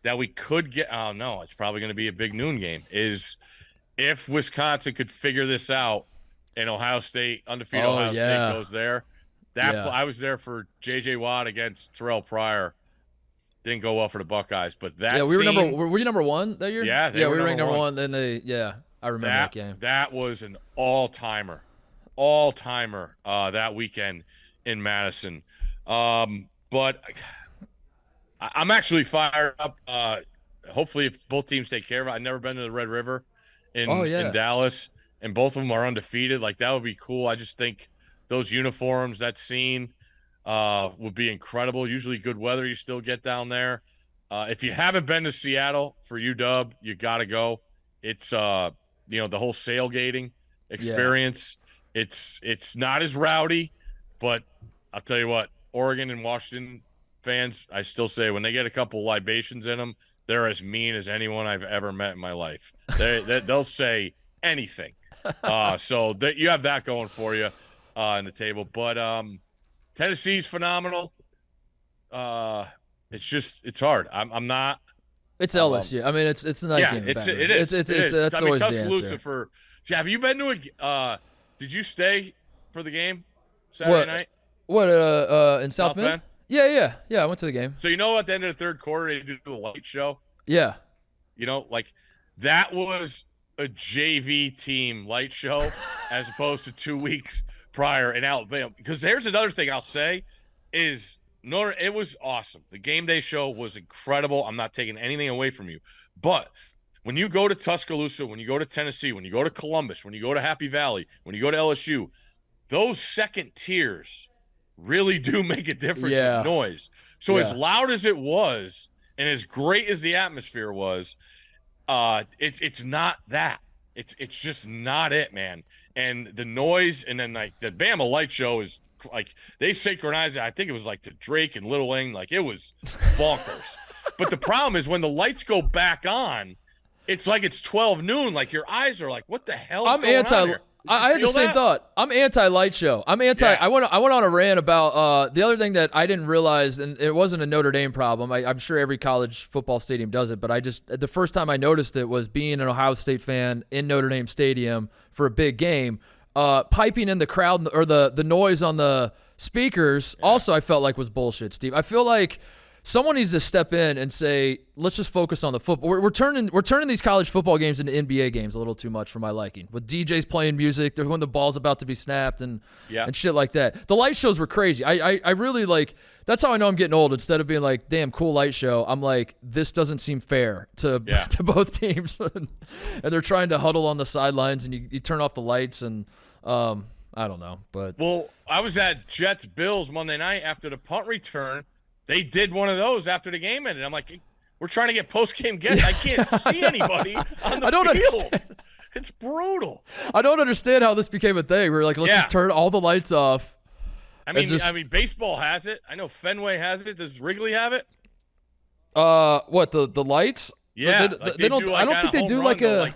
[SPEAKER 2] that we could get. Oh no, it's probably going to be a big noon game. Is if Wisconsin could figure this out and Ohio State, undefeated Ohio State goes there. I was there for J.J. Watt against Terrell Pryor. Didn't go well for the Buckeyes, but that
[SPEAKER 1] were you number 1 that year?
[SPEAKER 2] Yeah,
[SPEAKER 1] we were ranked number 1. Then I remember that game.
[SPEAKER 2] That was an all-timer that weekend in Madison. But I'm actually fired up. Hopefully, if both teams take care of it. I've never been to the Red River in Dallas, and both of them are undefeated. Like, that would be cool. I just think those uniforms, that scene, would be incredible. Usually good weather you still get down there. If you haven't been to Seattle for UW, you got to go. It's the whole sailgating experience. Yeah. It's not as rowdy, but I'll tell you what, Oregon and Washington fans, I still say when they get a couple libations in them, they're as mean as anyone I've ever met in my life. They'll say anything. So you have that going for you in the table. But Tennessee's phenomenal. It's hard. I'm not.
[SPEAKER 1] It's LSU. I mean, it's a nice game.
[SPEAKER 2] It is.
[SPEAKER 1] That's always the answer.
[SPEAKER 2] Have you been to did you stay for the game Saturday night?
[SPEAKER 1] What in South Bend? Yeah. I went to the game.
[SPEAKER 2] So at the end of the third quarter they do the light show.
[SPEAKER 1] Yeah.
[SPEAKER 2] Like that was a JV team light show as opposed to 2 weeks prior in Alabama. Because there's another thing I'll say is it was awesome. The game day show was incredible. I'm not taking anything away from you. But when you go to Tuscaloosa, when you go to Tennessee, when you go to Columbus, when you go to Happy Valley, when you go to LSU, those second tiers really do make a difference in noise. So as loud as it was and as great as the atmosphere was, it's not that. It's just not it, man. And the noise, and then like the Bama light show is like they synchronized it. I think it was like to Drake and Lil Wayne, like it was bonkers. But the problem is when the lights go back on, it's like it's 12 noon. Like your eyes are like, what the hell is going on here?
[SPEAKER 1] I had the same thought. I'm anti-light show. I'm anti. Yeah. I went on a rant about the other thing that I didn't realize, and it wasn't a Notre Dame problem. I'm sure every college football stadium does it, but the first time I noticed it was being an Ohio State fan in Notre Dame Stadium for a big game, piping in the crowd or the noise on the speakers. Also, I felt like was bullshit, Steve. I feel like someone needs to step in and say, let's just focus on the football. We're turning these college football games into NBA games a little too much for my liking. With DJs playing music, when the ball's about to be snapped and shit like that. The light shows were crazy. I really like. That's how I know I'm getting old. Instead of being like, damn, cool light show, I'm like, this doesn't seem fair to both teams. And they're trying to huddle on the sidelines, and you turn off the lights, and I don't know. But
[SPEAKER 2] well, I was at Jets Bills Monday night after the punt return. They did one of those after the game ended. I'm like, we're trying to get post-game guests. I can't see anybody on the field.
[SPEAKER 1] Understand.
[SPEAKER 2] It's brutal.
[SPEAKER 1] I don't understand how this became a thing. We're like, let's just turn all the lights off.
[SPEAKER 2] I mean, baseball has it. I know Fenway has it. Does Wrigley have it?
[SPEAKER 1] What, the lights?
[SPEAKER 2] Yeah.
[SPEAKER 1] They don't. I don't think they do like a.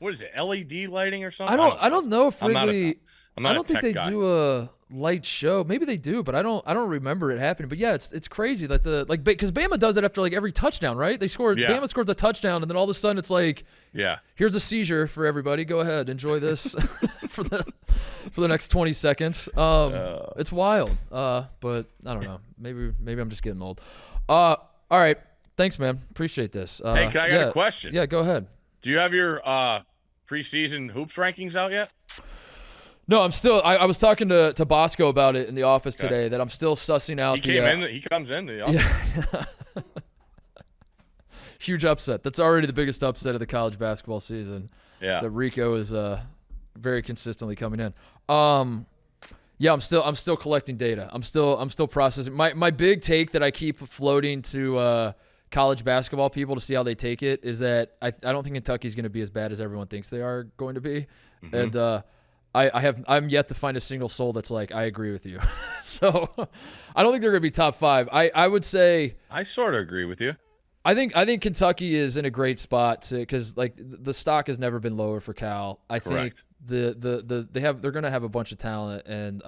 [SPEAKER 2] What is it? LED lighting or something?
[SPEAKER 1] I don't know if Wrigley.
[SPEAKER 2] I don't
[SPEAKER 1] think they do a light show. Maybe they do, but I don't remember it happening. But yeah, it's crazy that because Bama does it after like every touchdown, right? Bama scores a touchdown, and then all of a sudden it's like, here's a seizure for everybody. Go ahead, enjoy this for the next 20 seconds. It's wild. But I don't know. Maybe I'm just getting old. All right. Thanks, man. Appreciate this.
[SPEAKER 2] Hey, I got a question?
[SPEAKER 1] Yeah, go ahead.
[SPEAKER 2] Do you have your preseason hoops rankings out yet?
[SPEAKER 1] No, I'm still. I was talking to Bosco about it in the office today. That I'm still sussing out.
[SPEAKER 2] He comes in the office.
[SPEAKER 1] Yeah. Huge upset. That's already the biggest upset of the college basketball season.
[SPEAKER 2] Yeah.
[SPEAKER 1] So Rico is very consistently coming in. Yeah, I'm still collecting data. I'm still processing. My big take that I keep floating to college basketball people to see how they take it is that I don't think Kentucky's going to be as bad as everyone thinks they are going to be, and I'm yet to find a single soul that's like, I agree with you. So I don't think they're going to be top 5. I would say
[SPEAKER 2] I sort of agree with you.
[SPEAKER 1] I think Kentucky is in a great spot because like the stock has never been lower for Cal. I
[SPEAKER 2] Correct.
[SPEAKER 1] think they're going to have a bunch of talent, and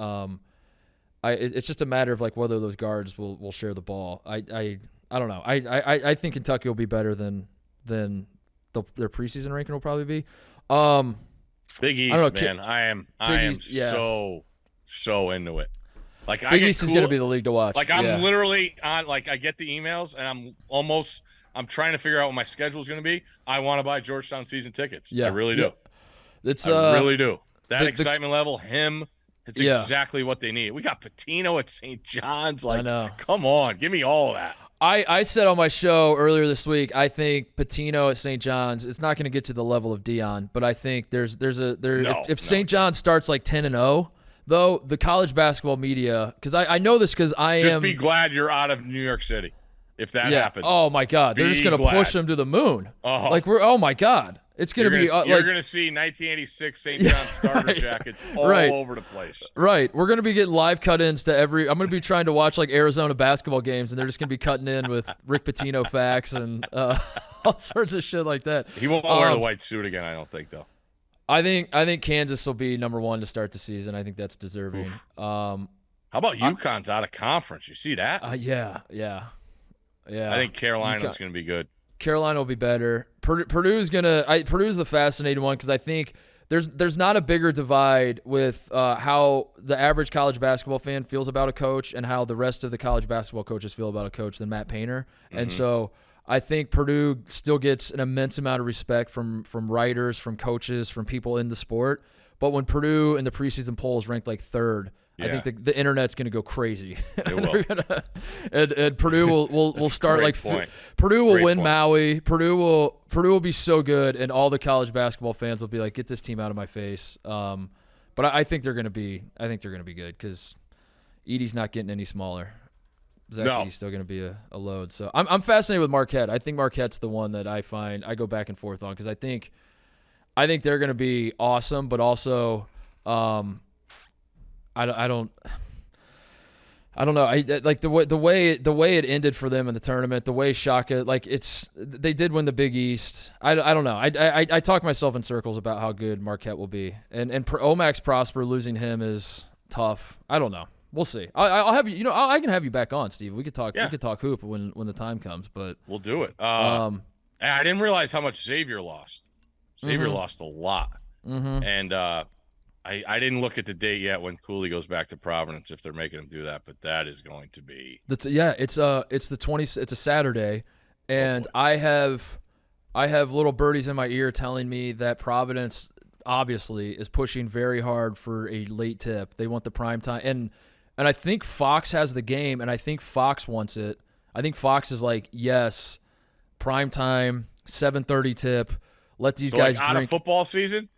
[SPEAKER 1] it's just a matter of like whether those guards will share the ball. I don't know. I think Kentucky will be better than their preseason ranking will probably be.
[SPEAKER 2] Big East, man. I am so into it. Like
[SPEAKER 1] Big East is going to be the league to watch.
[SPEAKER 2] Like I'm literally on. Like I get the emails, and I'm trying to figure out what my schedule is going to be. I want to buy Georgetown season tickets. Yeah, I really do. I really do. That excitement level, it's exactly what they need. We got Pitino at St. John's. Like, come on, give me all of that.
[SPEAKER 1] I said on my show earlier this week, I think Pitino at St. John's, it's not going to get to the level of Deion, but I think if St. John's starts like 10-0, though, the college basketball media, because I know this because
[SPEAKER 2] just be glad you're out of New York City if that happens.
[SPEAKER 1] Oh my God, they're just going to push them to the moon. Oh my God. It's going to be
[SPEAKER 2] you're going to see 1986 St. John's starter jackets all over the place.
[SPEAKER 1] Right. We're going to be getting live cut-ins to I'm going to be trying to watch like Arizona basketball games, and they're just going to be cutting in with Rick Pitino facts and all sorts of shit like that.
[SPEAKER 2] He won't wear the white suit again, I don't think, though.
[SPEAKER 1] I think Kansas will be number 1 to start the season. I think that's deserving.
[SPEAKER 2] How about UConn's out of conference? You see that?
[SPEAKER 1] Yeah.
[SPEAKER 2] I think Carolina's going to be good.
[SPEAKER 1] Carolina will be better. Purdue's the fascinating one because I think there's not a bigger divide with how the average college basketball fan feels about a coach and how the rest of the college basketball coaches feel about a coach than Matt Painter. And so I think Purdue still gets an immense amount of respect from writers, from coaches, from people in the sport. But when Purdue in the preseason polls ranked like 3rd, I think the internet's going to go crazy.
[SPEAKER 2] It will.
[SPEAKER 1] and Purdue will start like Purdue will win Maui. Purdue will be so good, and all the college basketball fans will be like, "Get this team out of my face." But I think they're going to be good because Edey's not getting any smaller. Zach Edey's still going to be a load. So I'm fascinated with Marquette. I think Marquette's the one that I go back and forth on because I think they're going to be awesome, but also. I don't know. I like the way it ended for them in the tournament. The way Shaka, they did win the Big East. I don't know. I talk myself in circles about how good Marquette will be, and Omax Prosper, losing him is tough. I don't know. We'll see. I'll have you. I can have you back on, Steve. We could talk. We could talk hoop when the time comes. But
[SPEAKER 2] we'll do it. I didn't realize how much Xavier lost. Xavier lost a lot, and I didn't look at the date yet when Cooley goes back to Providence if they're making him do that, but that is going to be.
[SPEAKER 1] It's the 20th. It's a Saturday, and I have little birdies in my ear telling me that Providence obviously is pushing very hard for a late tip. They want the prime time, and I think Fox has the game, and I think Fox wants it. I think Fox is like, yes, prime time, 7:30 tip. Let these guys
[SPEAKER 2] out
[SPEAKER 1] drink.
[SPEAKER 2] of football season.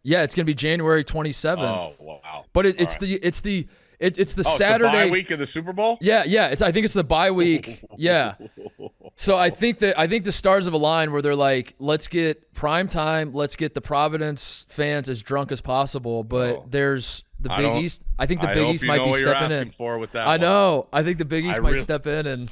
[SPEAKER 1] Yeah, it's gonna be January 27th.
[SPEAKER 2] Oh wow!
[SPEAKER 1] But it's the Saturday
[SPEAKER 2] it's the bye week of the Super Bowl.
[SPEAKER 1] Yeah. I think it's the bye week. Yeah. So I think the stars have aligned where they're like, let's get prime time, let's get the Providence fans as drunk as possible. But there's the Big East. I think the Big East might be stepping in.
[SPEAKER 2] For with that
[SPEAKER 1] I know. I think the Big East might step in and.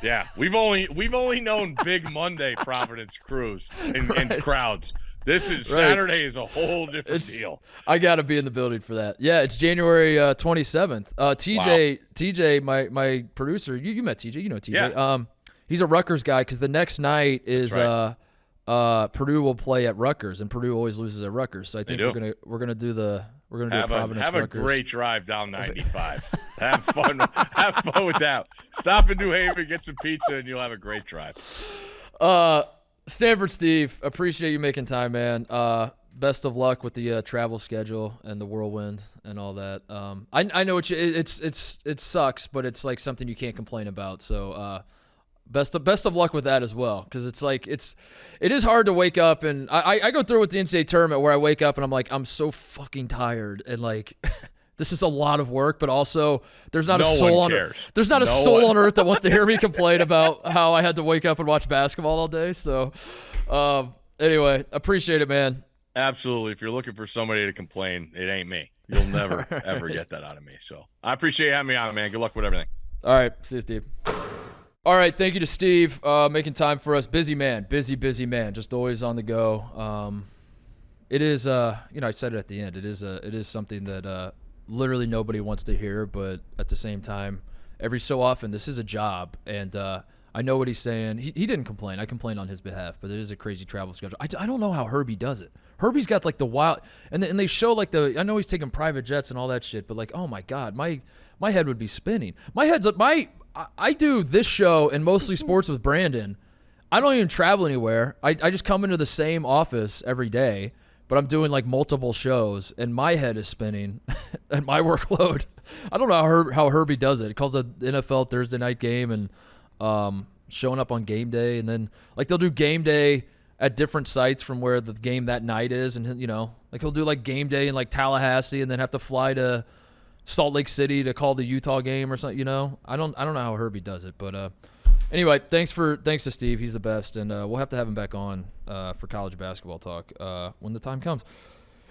[SPEAKER 2] Yeah, we've only known Big Monday Providence crews and crowds. This is right. Saturday is a whole different deal.
[SPEAKER 1] I got to be in the building for that. Yeah, it's January 27th. TJ, my producer, you met TJ, you know TJ.
[SPEAKER 2] Yeah.
[SPEAKER 1] He's a Rutgers guy because the next night is Purdue will play at Rutgers, and Purdue always loses at Rutgers. So I think we're gonna do Providence.
[SPEAKER 2] Have a great drive down 95. Have fun with that. Stop in New Haven, get some pizza, and you'll have a great drive.
[SPEAKER 1] Stanford Steve, appreciate you making time, man. Best of luck with the travel schedule and the whirlwind and all that. I know it sucks, but it's like something you can't complain about. So best of luck with that as well, because it's like it is hard to wake up, and I go through with the NCAA tournament where I wake up and I'm like, I'm so fucking tired, and like this is a lot of work, but also there's not a soul on earth that wants to hear me complain about how I had to wake up and watch basketball all day. So anyway, appreciate it, man.
[SPEAKER 2] Absolutely. If you're looking for somebody to complain, it ain't me. You'll never ever get that out of me. So I appreciate you having me on, man. Good luck with everything.
[SPEAKER 1] All right, see you, Steve. All right, thank you to Steve making time for us. Busy man, just always on the go. It is, I said it at the end. It is something that literally nobody wants to hear, but at the same time, every so often, this is a job, and I know what he's saying. He didn't complain. I complained on his behalf, but it is a crazy travel schedule. I don't know how Herbie does it. Herbie's got like the wild, and they show like I know he's taking private jets and all that shit, but like, oh my God, my head would be spinning. I do this show and mostly sports with Brandon. I don't even travel anywhere. I just come into the same office every day, but I'm doing like multiple shows, and my head is spinning and my workload. I don't know how Herbie does it. He calls the NFL Thursday night game and showing up on game day, and then like they'll do game day at different sites from where the game that night is, and like he'll do like game day in like Tallahassee and then have to fly to Salt Lake City to call the Utah game or something. I don't know how Herbie does it, but anyway, thanks to Steve. He's the best, and we'll have to have him back on for college basketball talk when the time comes.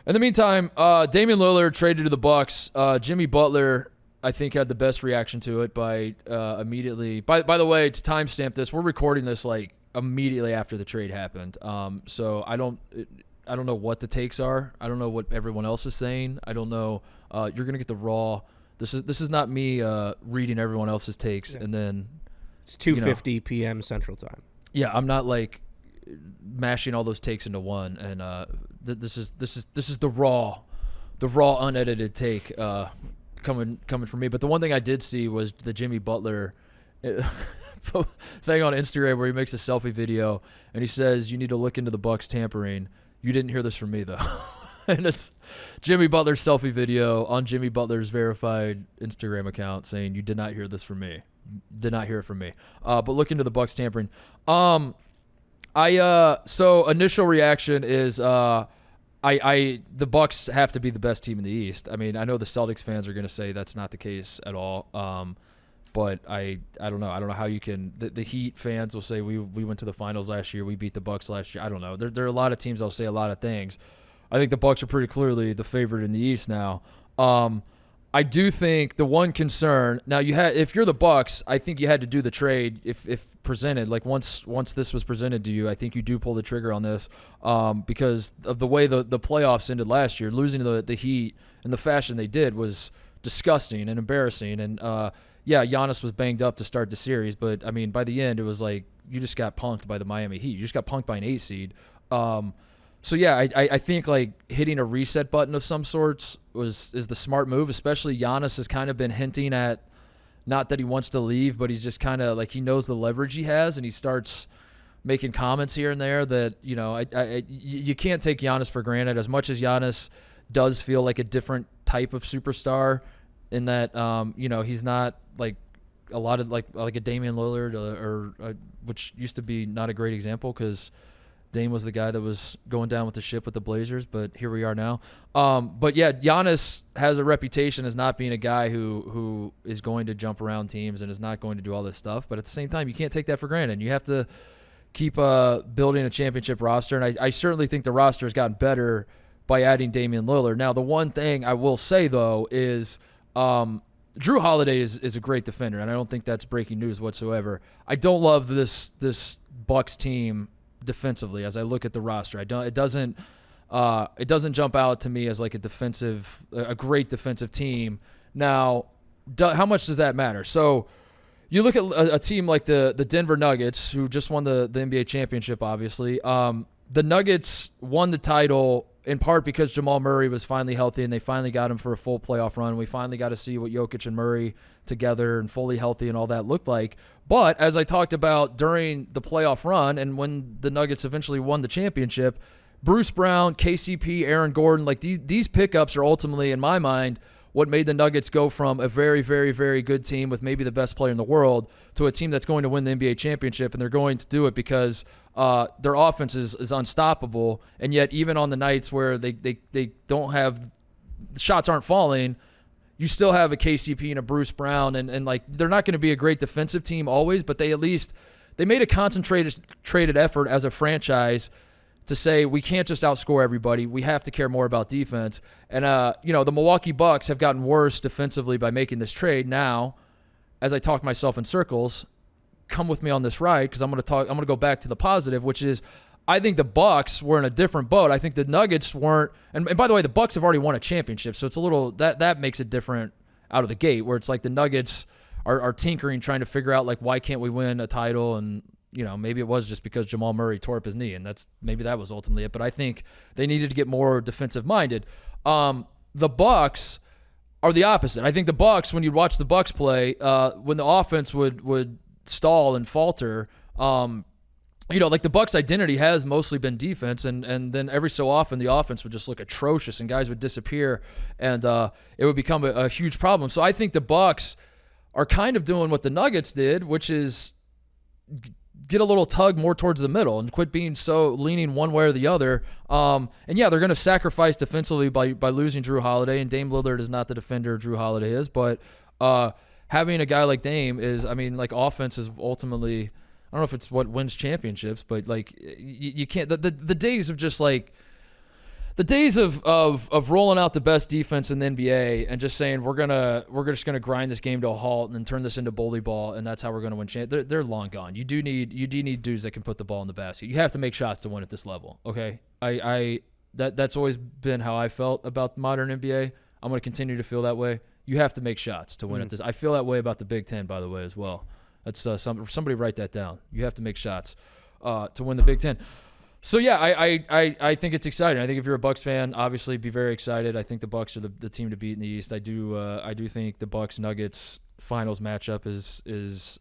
[SPEAKER 1] In the meantime, Damian Lillard traded to the Bucks. Jimmy Butler, I think, had the best reaction to it by immediately. By the way, to timestamp this, we're recording this like immediately after the trade happened. So I don't know what the takes are. I don't know what everyone else is saying. I don't know. You're gonna get the raw. This is not me reading everyone else's takes and then.
[SPEAKER 3] It's 2:50 p.m. Central Time.
[SPEAKER 1] Yeah, I'm not like mashing all those takes into one. And this is the raw unedited take coming from me. But the one thing I did see was the Jimmy Butler thing on Instagram where he makes a selfie video and he says, "You need to look into the Bucks tampering." You didn't hear this from me though. And it's Jimmy Butler's selfie video on Jimmy Butler's verified Instagram account saying, "You did not hear this from me. Did not hear it from me." But look into the Bucks tampering. So initial reaction is the Bucks have to be the best team in the East. I mean, I know the Celtics fans are going to say that's not the case at all. But I don't know. I don't know how you can. The Heat fans will say we went to the finals last year. We beat the Bucks last year. I don't know. There are a lot of teams that'll say a lot of things. I think the Bucks are pretty clearly the favorite in the East now. I do think the one concern now if you're the Bucks, I think you had to do the trade if presented. Like once this was presented to you, I think you do pull the trigger on this because of the way the playoffs ended last year. Losing to the Heat in the fashion they did was disgusting and embarrassing. And Giannis was banged up to start the series, but I mean by the end it was like you just got punked by the Miami Heat. You just got punked by an 8 seed. So yeah, I think like hitting a reset button of some sorts is the smart move. Especially Giannis has kind of been hinting at, not that he wants to leave, but he's just kind of like, he knows the leverage he has, and he starts making comments here and there that, you know, you can't take Giannis for granted. As much as Giannis does feel like a different type of superstar, in that you know, he's not like a lot of like a Damian Lillard or which used to be not a great example because Dame was the guy that was going down with the ship with the Blazers, but here we are now. But yeah, Giannis has a reputation as not being a guy who is going to jump around teams and is not going to do all this stuff. But at the same time, you can't take that for granted. You have to keep building a championship roster, and I certainly think the roster has gotten better by adding Damian Lillard. Now, the one thing I will say, though, is Drew Holiday is a great defender, and I don't think that's breaking news whatsoever. I don't love this Bucks team defensively as I look at the roster. It doesn't jump out to me as like a great defensive team. Now, how much does that matter? So you look at a team like the Denver Nuggets, who just won the NBA championship, obviously. The Nuggets won the title in part because Jamal Murray was finally healthy, and they finally got him for a full playoff run. We finally got to see what Jokic and Murray together and fully healthy and all that looked like. But as I talked about during the playoff run and when the Nuggets eventually won the championship, Bruce Brown, KCP, Aaron Gordon, like these pickups are ultimately, in my mind, what made the Nuggets go from a very, very, very good team with maybe the best player in the world to a team that's going to win the NBA championship, and they're going to do it because their offense is unstoppable, and yet even on the nights where they don't have – the shots aren't falling, you still have a KCP and a Bruce Brown, and like they're not going to be a great defensive team always, but they made a concentrated effort as a franchise to say we can't just outscore everybody. We have to care more about defense. And, you know, the Milwaukee Bucks have gotten worse defensively by making this trade. Now, as I talk myself in circles, come with me on this ride because I'm going to go back to the positive, which is I think the Bucks were in a different boat. I think the Nuggets weren't. And by the way, the Bucks have already won a championship, so it's a little that makes it different out of the gate, where it's like the Nuggets are tinkering, trying to figure out like why can't we win a title, and you know, maybe it was just because Jamal Murray tore up his knee, and maybe that was ultimately it. But I think they needed to get more defensive minded. The Bucks are the opposite. I think the Bucks, when you watch the Bucks play, when the offense would stall and falter, you know, like the Bucks' identity has mostly been defense, and then every so often the offense would just look atrocious, and guys would disappear, and it would become a huge problem. So I think the Bucks are kind of doing what the Nuggets did, which is get a little tug more towards the middle and quit being so leaning one way or the other. And yeah, they're going to sacrifice defensively by losing Drew Holiday, and Dame Lillard is not the defender Drew Holiday is, but having a guy like Dame is, I mean, like offense is ultimately, I don't know if it's what wins championships, but like you can't, the days of just like, the days of rolling out the best defense in the NBA and just saying we're just gonna grind this game to a halt and then turn this into bully ball and that's how we're gonna win. They're long gone. You do need dudes that can put the ball in the basket. You have to make shots to win at this level. Okay, that's always been how I felt about the modern NBA. I'm gonna continue to feel that way. You have to make shots to win at this. I feel that way about the Big Ten, by the way, as well. That's somebody write that down. You have to make shots to win the Big Ten. So yeah, I think it's exciting. I think if you're a Bucks fan, obviously be very excited. I think the Bucks are the team to beat in the East. I do think the Bucks Nuggets finals matchup is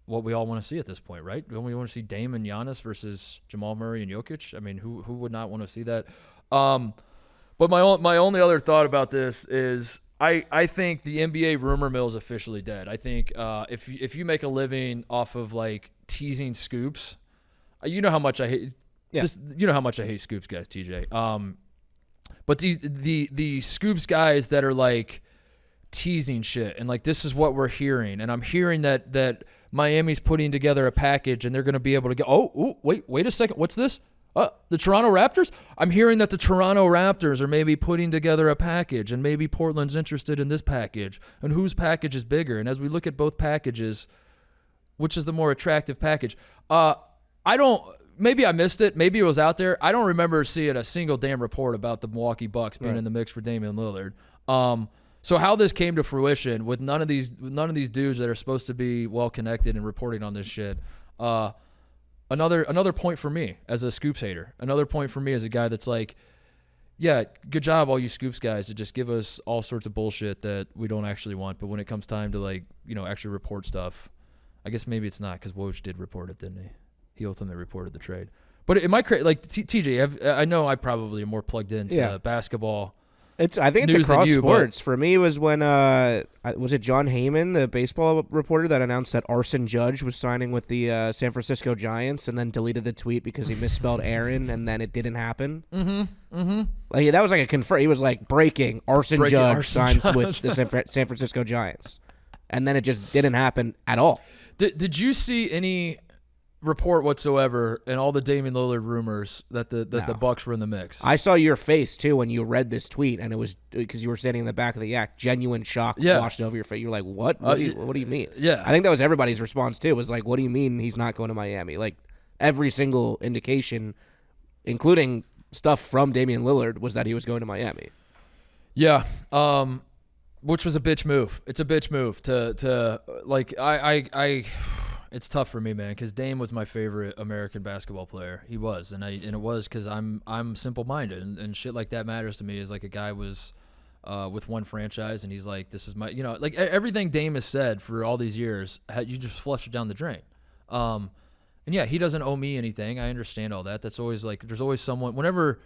[SPEAKER 1] what we all want to see at this point, right? Don't we want to see Dame and Giannis versus Jamal Murray and Jokic? I mean, who would not want to see that? But my only other thought about this is I think the NBA rumor mill is officially dead. I think if you make a living off of like teasing scoops, you know how much I hate. Yeah. You know how much I hate scoops guys, TJ. But the scoops guys that are like teasing shit and like this is what we're hearing, and I'm hearing that Miami's putting together a package and they're going to be able to go. Wait a second, what's this? The Toronto Raptors? I'm hearing that the Toronto Raptors are maybe putting together a package, and maybe Portland's interested in this package, and whose package is bigger? And as we look at both packages, which is the more attractive package? Maybe I missed it. Maybe it was out there. I don't remember seeing a single damn report about the Milwaukee Bucks being in the mix for Damian Lillard. So how this came to fruition with none of these dudes that are supposed to be well connected and reporting on this shit, another point for me as a Scoops hater. Another point for me as a guy that's like, yeah, good job all you Scoops guys to just give us all sorts of bullshit that we don't actually want. But when it comes time to like, actually report stuff, I guess maybe it's not, because Woj did report it, didn't he? He ultimately reported the trade. But it might create, like, TJ, I know I probably am more plugged into basketball.
[SPEAKER 3] I think it's
[SPEAKER 1] news
[SPEAKER 3] across
[SPEAKER 1] than you,
[SPEAKER 3] sports. For me, it was when was it John Heyman, the baseball reporter, that announced that Arson Judge was signing with the San Francisco Giants, and then deleted the tweet because he misspelled Aaron, and then it didn't happen. Like, that was like a confirm. He was like, breaking Judge signs with the San Francisco Giants, and then it just didn't happen at all.
[SPEAKER 1] Did you see any report whatsoever in all the Damian Lillard rumors that the Bucks were in the mix?
[SPEAKER 3] I saw your face too when you read this tweet, and it was because you were standing in the back of the yak. Genuine shock washed over your face. You're like, "What? What do you mean?"
[SPEAKER 1] Yeah,
[SPEAKER 3] I think that was everybody's response too. Was like, "What do you mean he's not going to Miami?" Like, every single indication, including stuff from Damian Lillard, was that he was going to Miami.
[SPEAKER 1] Yeah. Which was a bitch move. It's a bitch move to like I it's tough for me, man, because Dame was my favorite American basketball player. He was, and it was because I'm simple-minded, and shit like that matters to me. Is like a guy was with one franchise, and he's like, this is my, like everything Dame has said for all these years, you just flush it down the drain. And yeah, he doesn't owe me anything. I understand all that. That's always like, there's always someone whenever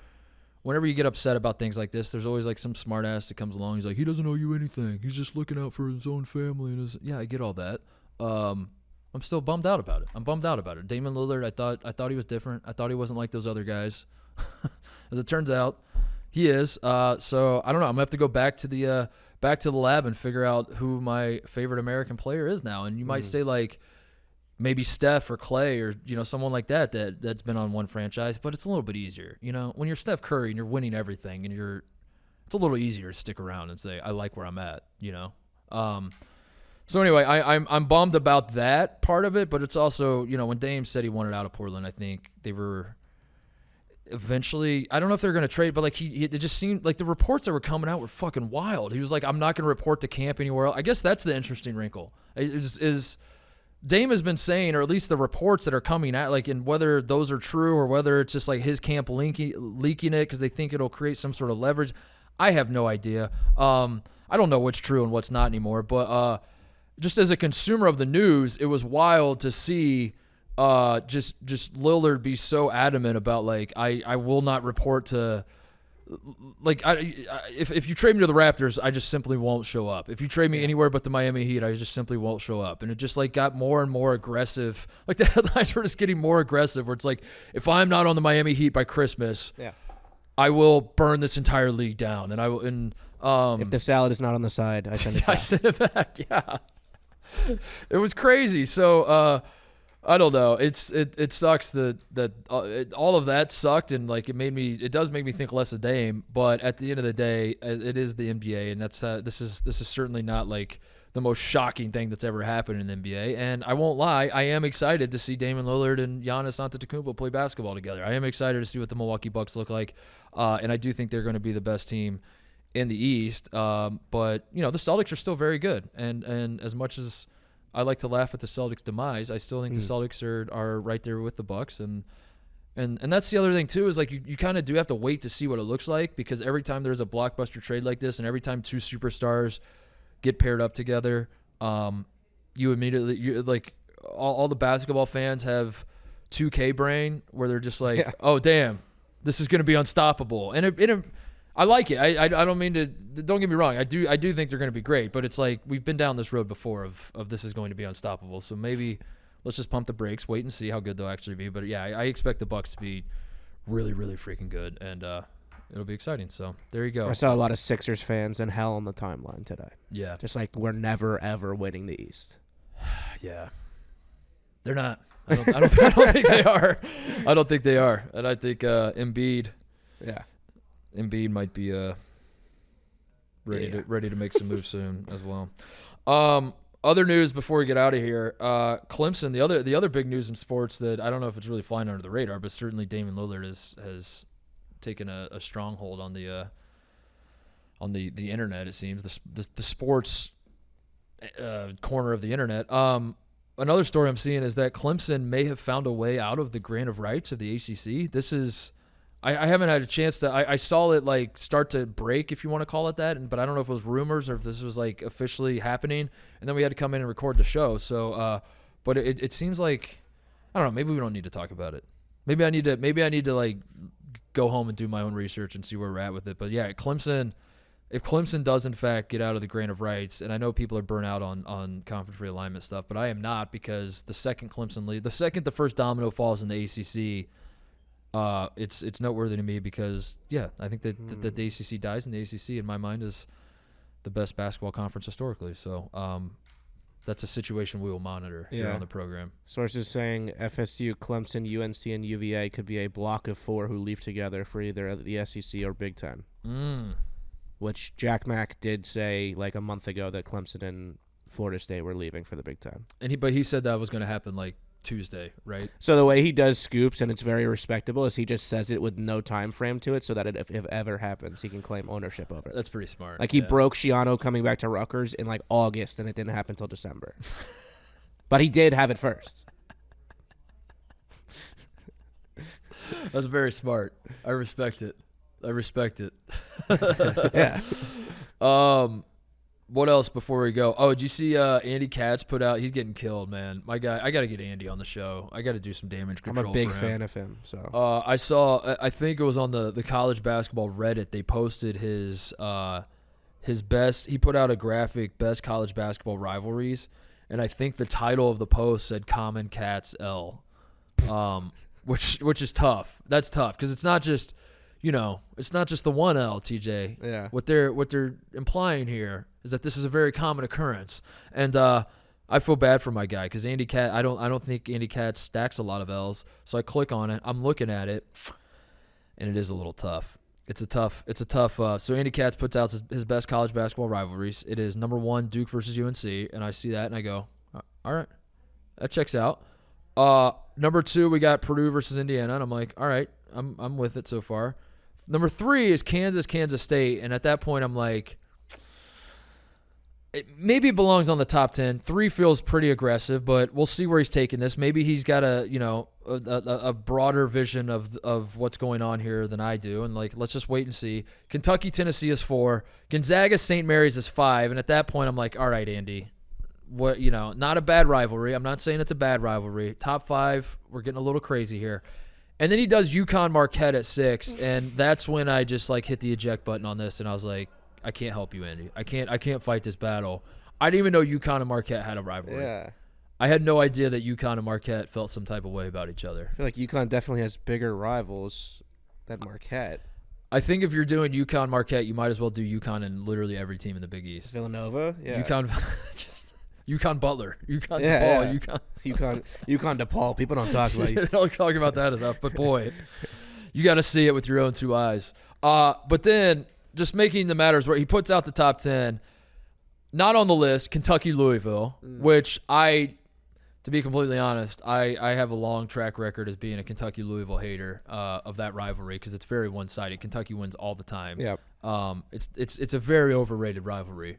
[SPEAKER 1] you get upset about things like this, there's always like some smart ass that comes along. He's like, he doesn't owe you anything. He's just looking out for his own family. And yeah, I get all that. I'm still bummed out about it. I'm bummed out about it. Damian Lillard, I thought he was different. I thought he wasn't like those other guys. As it turns out, he is. So I don't know. I'm gonna have to go back to the lab and figure out who my favorite American player is now. And you might say like maybe Steph or Clay or someone like that's been on one franchise, but it's a little bit easier. When you're Steph Curry and you're winning everything, and it's a little easier to stick around and say I like where I'm at. So anyway, I'm bummed about that part of it, but it's also, when Dame said he wanted out of Portland, I think they were eventually, I don't know if they're going to trade, but like it just seemed like the reports that were coming out were fucking wild. He was like, I'm not going to report to camp anywhere else. I guess that's the interesting wrinkle. Is Dame has been saying, or at least the reports that are coming out, like, and whether those are true or whether it's just like his camp leaking it because they think it'll create some sort of leverage. I have no idea. I don't know what's true and what's not anymore, but just as a consumer of the news, it was wild to see just Lillard be so adamant about like I will not report to, like, if you trade me to the Raptors, I just simply won't show up. If you trade me anywhere but the Miami Heat, I just simply won't show up. And it just like got more and more aggressive. Like the headlines were just getting more aggressive, where it's like, if I'm not on the Miami Heat by Christmas, I will burn this entire league down. And I will. And
[SPEAKER 3] if the salad is not on the side, I send it back.
[SPEAKER 1] I send it back. Yeah. It was crazy. So I don't know. It sucks that all of that sucked, and like it does make me think less of Dame. But at the end of the day, it is the NBA, and that's this is certainly not like the most shocking thing that's ever happened in the NBA. And I won't lie, I am excited to see Damian Lillard and Giannis Antetokounmpo play basketball together. I am excited to see what the Milwaukee Bucks look like, and I do think they're going to be the best team in the East. But the Celtics are still very good, and as much as I like to laugh at the Celtics' demise, I still think the Celtics are right there with the Bucks, and that's the other thing too, is like you kind of do have to wait to see what it looks like, because every time there's a blockbuster trade like this, and every time two superstars get paired up together, you immediately like all the basketball fans have 2K brain, where they're just like, oh damn, this is going to be unstoppable, and I like it. I don't mean to. Don't get me wrong. I do think they're going to be great, but it's like we've been down this road before of this is going to be unstoppable. So maybe let's just pump the brakes, wait and see how good they'll actually be. But yeah, I expect the Bucks to be really, really freaking good, and it'll be exciting. So there you go.
[SPEAKER 3] I saw a lot of Sixers fans in hell on the timeline today.
[SPEAKER 1] Yeah,
[SPEAKER 3] just like we're never ever winning the East.
[SPEAKER 1] Yeah, they're not. I don't think they are. I don't think they are, and I think Embiid.
[SPEAKER 3] Yeah.
[SPEAKER 1] Embiid might be ready to make some moves soon as well. Other news before we get out of here, Clemson. The other big news in sports that I don't know if it's really flying under the radar, but certainly Damian Lillard has taken a stronghold on the internet. It seems the sports corner of the internet. another story I'm seeing is that Clemson may have found a way out of the grant of rights of the ACC. This is, I haven't had a chance to. I saw it like start to break, if you want to call it that, but I don't know if it was rumors or if this was like officially happening. And then we had to come in and record the show. So, but it seems like, I don't know. Maybe we don't need to talk about it. Maybe I need to like go home and do my own research and see where we're at with it. But yeah, Clemson. If Clemson does in fact get out of the grant of rights, and I know people are burnt out on conference realignment stuff, but I am not, because the second the first domino falls in the ACC, it's noteworthy to me because I think that the ACC dies, and the ACC in my mind is the best basketball conference historically. So that's a situation we will monitor here on the program.
[SPEAKER 3] Sources saying FSU, Clemson, UNC, and UVA could be a block of 4 who leave together for either the SEC or Big Ten. Which Jack Mack did say like a month ago that Clemson and Florida State were leaving for the Big Ten.
[SPEAKER 1] But he said that was going to happen like Tuesday, right?
[SPEAKER 3] So the way he does scoops, and it's very respectable, is he just says it with no time frame to it, so that if ever happens, he can claim ownership over it.
[SPEAKER 1] That's pretty smart.
[SPEAKER 3] Like he broke Shiano coming back to Rutgers in like August, and it didn't happen until December. But he did have it first.
[SPEAKER 1] That's very smart. I respect it.
[SPEAKER 3] Yeah.
[SPEAKER 1] What else before we go? Oh, did you see Andy Katz put out? He's getting killed, man. My guy, I got to get Andy on the show. I got to do some damage control.
[SPEAKER 3] I'm a big fan of him. So
[SPEAKER 1] I saw. I think it was on the college basketball Reddit. They posted his best. He put out a graphic, best college basketball rivalries, and I think the title of the post said "Common Katz L," which is tough. That's tough because it's not just. It's not just the one L, TJ.
[SPEAKER 3] Yeah.
[SPEAKER 1] What they're implying here is that this is a very common occurrence, and I feel bad for my guy because Andy Katz. I don't think Andy Katz stacks a lot of L's. So I click on it. I'm looking at it, and it is a little tough. It's a tough. So Andy Katz puts out his best college basketball rivalries. It is number 1 Duke versus UNC, and I see that and I go, all right, that checks out. Number 2 we got Purdue versus Indiana, and I'm like, all right, I'm with it so far. Number 3 is Kansas State, and at that point I'm like, maybe it belongs on the top 10. 3 feels pretty aggressive, but we'll see where he's taking this. Maybe he's got a broader vision of what's going on here than I do, and like let's just wait and see. Kentucky, Tennessee is 4. Gonzaga, St. Mary's is 5, and at that point I'm like, all right, Andy, what not a bad rivalry. I'm not saying it's a bad rivalry. Top 5, we're getting a little crazy here. And then he does UConn Marquette at 6, and that's when I just like hit the eject button on this, and I was like, I can't help you, Andy. I can't fight this battle. I didn't even know UConn and Marquette had a rivalry.
[SPEAKER 3] Yeah.
[SPEAKER 1] I had no idea that UConn and Marquette felt some type of way about each other.
[SPEAKER 3] I feel like UConn definitely has bigger rivals than Marquette.
[SPEAKER 1] I think if you're doing UConn Marquette, you might as well do UConn and literally every team in the Big East.
[SPEAKER 3] Villanova? Yeah.
[SPEAKER 1] UConn UConn Butler, UConn DePaul,
[SPEAKER 3] UConn DePaul. People don't talk about you.
[SPEAKER 1] They don't talk about that enough, but boy, you got to see it with your own 2 eyes. But then, just making the matters where he puts out the top 10, not on the list, Kentucky Louisville, which to be completely honest, I have a long track record as being a Kentucky Louisville hater of that rivalry because it's very one-sided. Kentucky wins all the time.
[SPEAKER 3] Yep.
[SPEAKER 1] It's a very overrated rivalry.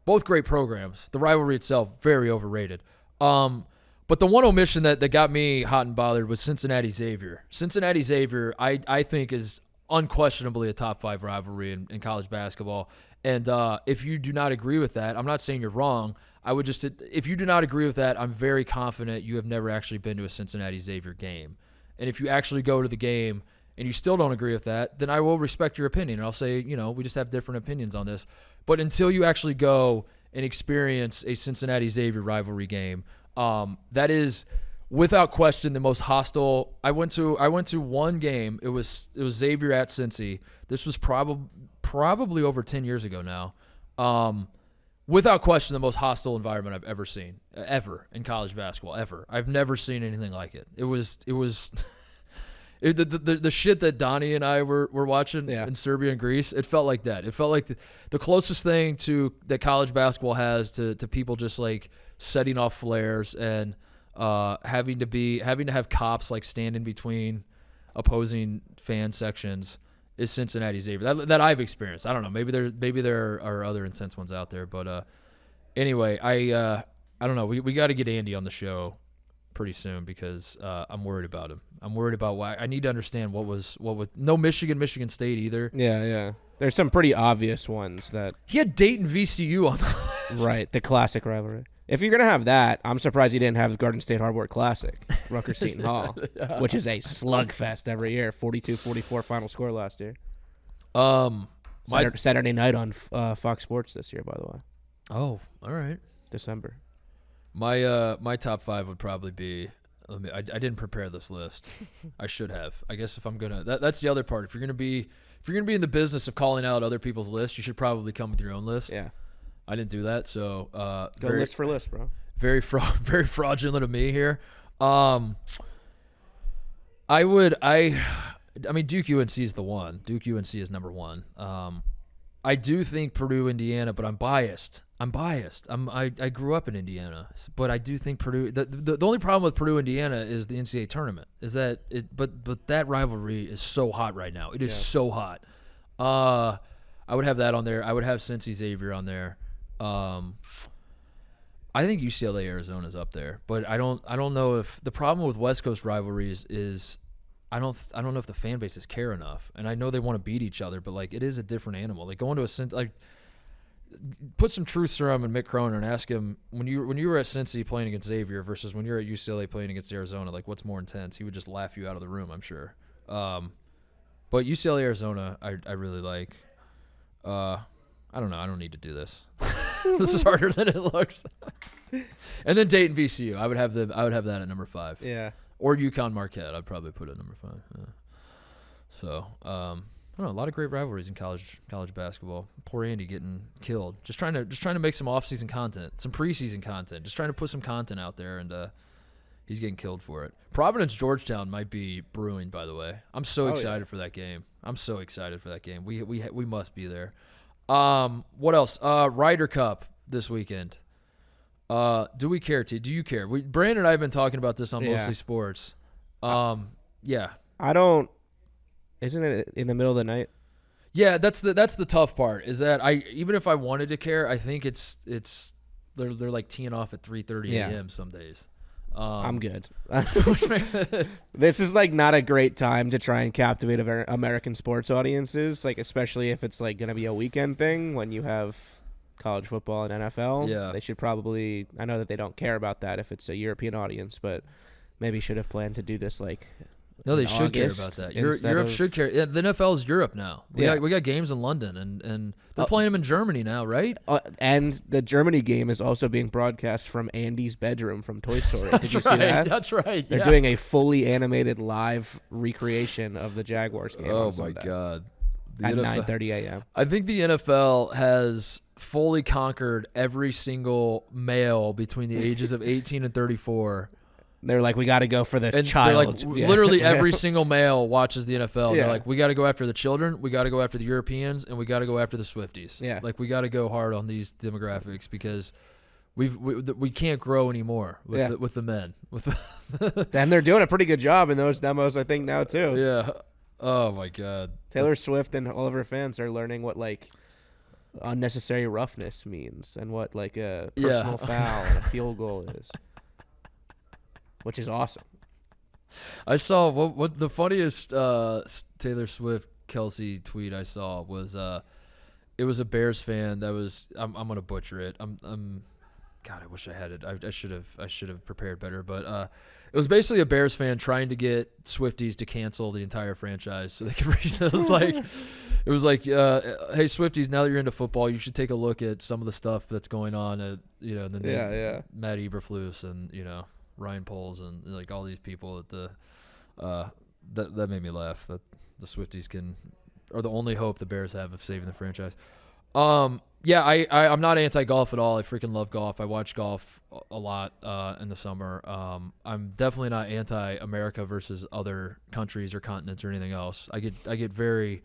[SPEAKER 1] Both great programs. The rivalry itself, very overrated. But the one omission that got me hot and bothered was Cincinnati-Xavier. Cincinnati-Xavier, I think, is unquestionably a top 5 rivalry in college basketball. And if you do not agree with that, I'm not saying you're wrong. If you do not agree with that, I'm very confident you have never actually been to a Cincinnati-Xavier game. And if you actually go to the game and you still don't agree with that, then I will respect your opinion. And I'll say, we just have different opinions on this. But until you actually go and experience a Cincinnati-Xavier rivalry game, that is without question the most hostile. I went to one game. It was Xavier at Cincy. This was probably over 10 years ago now. Without question, the most hostile environment I've ever seen, ever in college basketball, ever. I've never seen anything like it. It was the shit that Donnie and I were watching in Serbia and Greece. It felt like that. It felt like the closest thing that college basketball has to people just like setting off flares and having to have cops like stand in between opposing fan sections is Cincinnati Xavier that I've experienced. I don't know. Maybe there are other intense ones out there, but anyway, I don't know. We got to get Andy on the show pretty soon because I'm worried about him. I'm worried about why. I need to understand what was no Michigan State either.
[SPEAKER 3] Yeah. There's some pretty obvious ones that
[SPEAKER 1] he had Dayton VCU on the list.
[SPEAKER 3] Right, the classic rivalry. If you're gonna have that, I'm surprised you didn't have the Garden State Hardware Classic, Rutgers Seton Hall, which is a slugfest every year. 42-44 final score last year. Saturday night on Fox Sports this year, by the way.
[SPEAKER 1] Oh, all right.
[SPEAKER 3] December.
[SPEAKER 1] My top 5 would probably be. I didn't prepare this list. I should have. I guess if I'm gonna, that's the other part. If you're gonna be in the business of calling out other people's lists, you should probably come with your own list.
[SPEAKER 3] Yeah.
[SPEAKER 1] I didn't do that, so
[SPEAKER 3] go list for list, bro.
[SPEAKER 1] Very fraudulent of me here. I mean Duke UNC is the one. Duke UNC is number 1. I do think Purdue Indiana, but I'm biased. I grew up in Indiana, but I do think Purdue. The only problem with Purdue Indiana is the NCAA tournament. Is that it? But that rivalry is so hot right now. It is so hot. I would have that on there. I would have Cincy Xavier on there. I think UCLA Arizona is up there, but I don't know if the problem with West Coast rivalries is I don't know if the fan bases care enough, and I know they want to beat each other, but like it is a different animal. Like going to like put some truth serum in Mick Croner and ask him when you were at Cincy playing against Xavier versus when you're at UCLA playing against Arizona, like what's more intense? He would just laugh you out of the room, I'm sure. But UCLA Arizona, I really like. I don't know. I don't need to do this. This is harder than it looks. And then Dayton VCU. I would have that at number 5.
[SPEAKER 3] Yeah.
[SPEAKER 1] Or UConn Marquette. I'd probably put it at number 5. Yeah. So, I don't know. A lot of great rivalries in college basketball. Poor Andy getting killed. Just trying to make some off-season content, some preseason content. Just trying to put some content out there, and he's getting killed for it. Providence Georgetown might be brewing, by the way. I'm so excited for that game. We must be there. What else? Ryder Cup this weekend. Do we care, T? Do you care? Brandon and I have been talking about this on Mostly Sports. Yeah.
[SPEAKER 3] I don't. Isn't it in the middle of the night?
[SPEAKER 1] Yeah, that's the tough part. Is that even if I wanted to care, I think it's they're like teeing off at 3:30 a.m. some days.
[SPEAKER 3] I'm good.
[SPEAKER 1] Which makes it.
[SPEAKER 3] This is like not a great time to try and captivate American sports audiences, like especially if it's like going to be a weekend thing when you have college football and NFL.
[SPEAKER 1] Yeah.
[SPEAKER 3] They should probably, I know that they don't care about that if it's a European audience, but maybe should have planned to do this like
[SPEAKER 1] No, they should care about that. Europe should care. Yeah, the NFL is Europe now. We got games in London, and they're playing them in Germany now, right?
[SPEAKER 3] And the Germany game is also being broadcast from Andy's bedroom from Toy Story. Did you see that?
[SPEAKER 1] That's right.
[SPEAKER 3] They're doing a fully animated live recreation of the Jaguars game.
[SPEAKER 1] Oh my God!
[SPEAKER 3] At 9:30 a.m.
[SPEAKER 1] I think the NFL has fully conquered every single male between the ages of 18 and 34.
[SPEAKER 3] They're like, we got to go for the
[SPEAKER 1] and
[SPEAKER 3] child.
[SPEAKER 1] Literally every single male watches the NFL. Yeah. They're like, we got to go after the children, we got to go after the Europeans, and we got to go after the Swifties.
[SPEAKER 3] Yeah.
[SPEAKER 1] Like, we got to go hard on these demographics because we can't grow anymore with the men.
[SPEAKER 3] And they're doing a pretty good job in those demos, I think, now, too.
[SPEAKER 1] Yeah. Oh, my God.
[SPEAKER 3] Taylor Swift and all of her fans are learning what, like, unnecessary roughness means and what, like, a personal foul and a field goal is. Which is awesome.
[SPEAKER 1] I saw what the funniest Taylor Swift Kelsey tweet I saw was it was a Bears fan that was I'm gonna butcher it. God, I wish I had it. I should have prepared better. But it was basically a Bears fan trying to get Swifties to cancel the entire franchise so they could reach. It was like, hey Swifties, now that you're into football, you should take a look at some of the stuff that's going on at Matt Eberflus and Ryan Poles and like all these people at the that made me laugh that the Swifties are the only hope the Bears have of saving the franchise. I'm not anti-golf at all. I freaking love golf. I watch golf a lot in the summer. I'm definitely not anti-America versus other countries or continents or anything else. I get very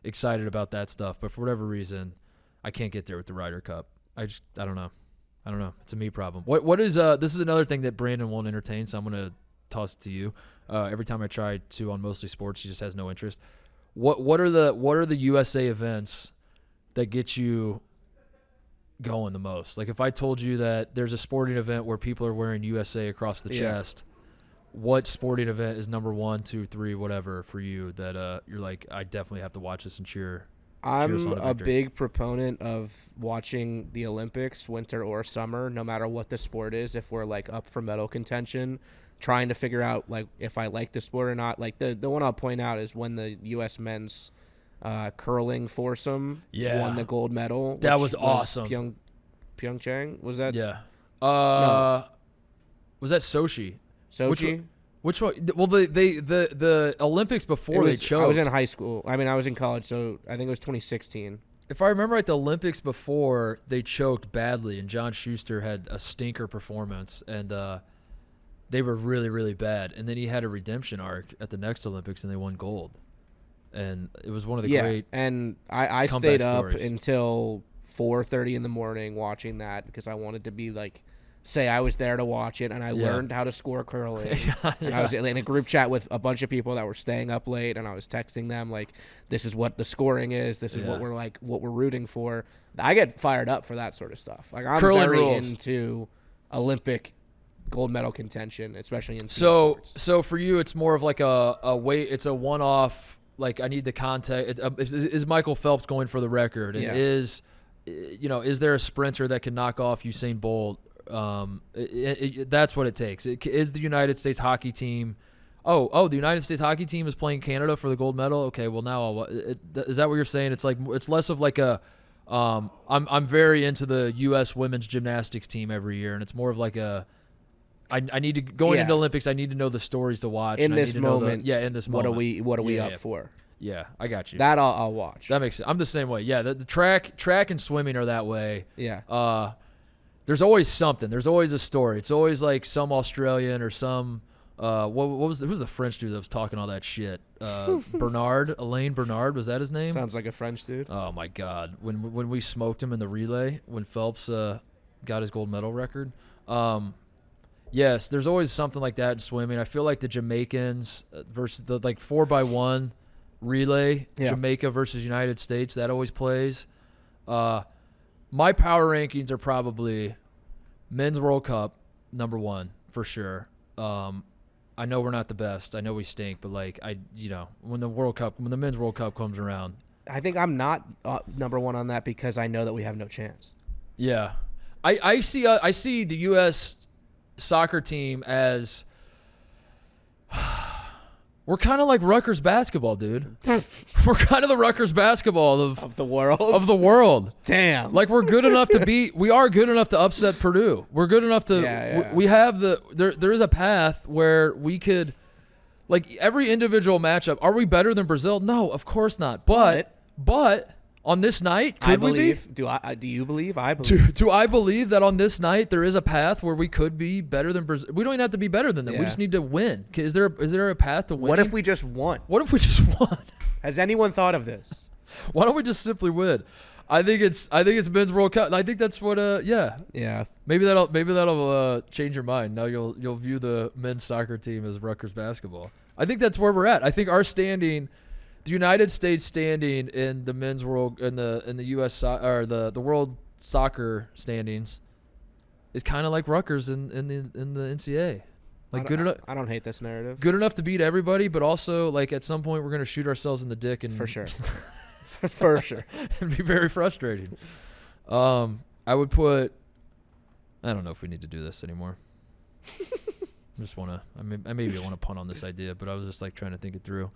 [SPEAKER 1] excited about that stuff, but for whatever reason, I can't get there with the Ryder Cup. I don't know. It's a me problem. What is this is another thing that Brandon won't entertain, so I'm gonna toss it to you. Every time I try to on Mostly Sports, he just has no interest. What are the USA events that get you going the most? Like, if I told you that there's a sporting event where people are wearing USA across the chest, what sporting event is number 1, 2, 3, whatever for you that you're like, I definitely have to watch this and cheer?
[SPEAKER 3] I'm a big proponent of watching the Olympics, winter or summer, no matter what the sport is. If we're like up for medal contention, trying to figure out like if I like the sport or not. Like the one I'll point out is when the U.S. men's curling foursome won the gold medal.
[SPEAKER 1] That was awesome.
[SPEAKER 3] Pyeongchang, was that?
[SPEAKER 1] Yeah.
[SPEAKER 3] No.
[SPEAKER 1] Was that Sochi?
[SPEAKER 3] Sochi?
[SPEAKER 1] Which one? Well, the Olympics before they choked.
[SPEAKER 3] I was in high school. I mean, I was in college, so I think it was 2016.
[SPEAKER 1] If I remember right, the Olympics before they choked badly, and John Schuster had a stinker performance, and they were really, really bad. And then he had a redemption arc at the next Olympics, and they won gold. And it was one of the great.
[SPEAKER 3] And I stayed up
[SPEAKER 1] stories.
[SPEAKER 3] until 4:30 in the morning watching that because I wanted to be like. Say I was there to watch it, and I learned how to score curling. And I was in a group chat with a bunch of people that were staying up late, and I was texting them like, "This is what the scoring is. This is what we're rooting for." I get fired up for that sort of stuff. Like I'm
[SPEAKER 1] curling
[SPEAKER 3] very
[SPEAKER 1] rules.
[SPEAKER 3] into Olympic gold medal contention, especially in team sports.
[SPEAKER 1] So for you, it's more of like a weight. It's a one-off. Like I need the context. Is Michael Phelps going for the record? And is there a sprinter that can knock off Usain Bolt? That's what it takes. Is the United States hockey team? The United States hockey team is playing Canada for the gold medal. Okay, well now is that what you're saying? It's like it's less of like a. I'm very into the U.S. women's gymnastics team every year, and it's more of like a. I need to going into Olympics. I need to know the stories to watch
[SPEAKER 3] in this moment.
[SPEAKER 1] In this moment.
[SPEAKER 3] What are we up for?
[SPEAKER 1] Yeah, I got you.
[SPEAKER 3] That I'll watch.
[SPEAKER 1] That makes sense. I'm the same way. Yeah, the track and swimming are that way.
[SPEAKER 3] Yeah.
[SPEAKER 1] There's always something. There's always a story. It's always like some Australian or some who's the French dude that was talking all that shit? Alain Bernard, was that his name?
[SPEAKER 3] Sounds like a French dude.
[SPEAKER 1] Oh my God. When we smoked him in the relay, when Phelps got his gold medal record. Yes, there's always something like that in swimming. I feel like the Jamaicans versus the 4x1 relay, Jamaica versus United States, that always plays. My power rankings are probably men's World Cup, number 1 for sure. I know we're not the best. I know we stink, but when the men's World Cup comes around,
[SPEAKER 3] I think I'm not number 1 on that because I know that we have no chance.
[SPEAKER 1] Yeah, I see the U.S. soccer team as. We're kind of like Rutgers basketball, dude. We're kind of the Rutgers basketball
[SPEAKER 3] of the world.
[SPEAKER 1] Of the world.
[SPEAKER 3] Damn.
[SPEAKER 1] Like we're good enough to beat. We are good enough to upset Purdue. We're good enough to. We have there is a path where we could, like every individual matchup. Are we better than Brazil? No, of course not. But on this night, could we be?
[SPEAKER 3] Do you believe? I believe.
[SPEAKER 1] Do I believe that on this night there is a path where we could be better than Brazil? We don't even have to be better than them. We just need to win. Is there a path to win?
[SPEAKER 3] What if we just won? Has anyone thought of this?
[SPEAKER 1] Why don't we just simply win? I think it's men's World Cup. And I think that's what. Yeah. Maybe that'll change your mind. Now you'll view the men's soccer team as Rutgers basketball. I think that's where we're at. I think our standing. The United States standing in the men's world in the U.S. or the world soccer standings is kind of like Rutgers in the NCAA. Like good enough.
[SPEAKER 3] I don't hate this narrative.
[SPEAKER 1] Good enough to beat everybody, but also like at some point we're gonna shoot ourselves in the dick and
[SPEAKER 3] for sure, for sure,
[SPEAKER 1] it'd be very frustrating. I would put. I don't know if we need to do this anymore. I maybe want to punt on this idea, but I was just like trying to think it through.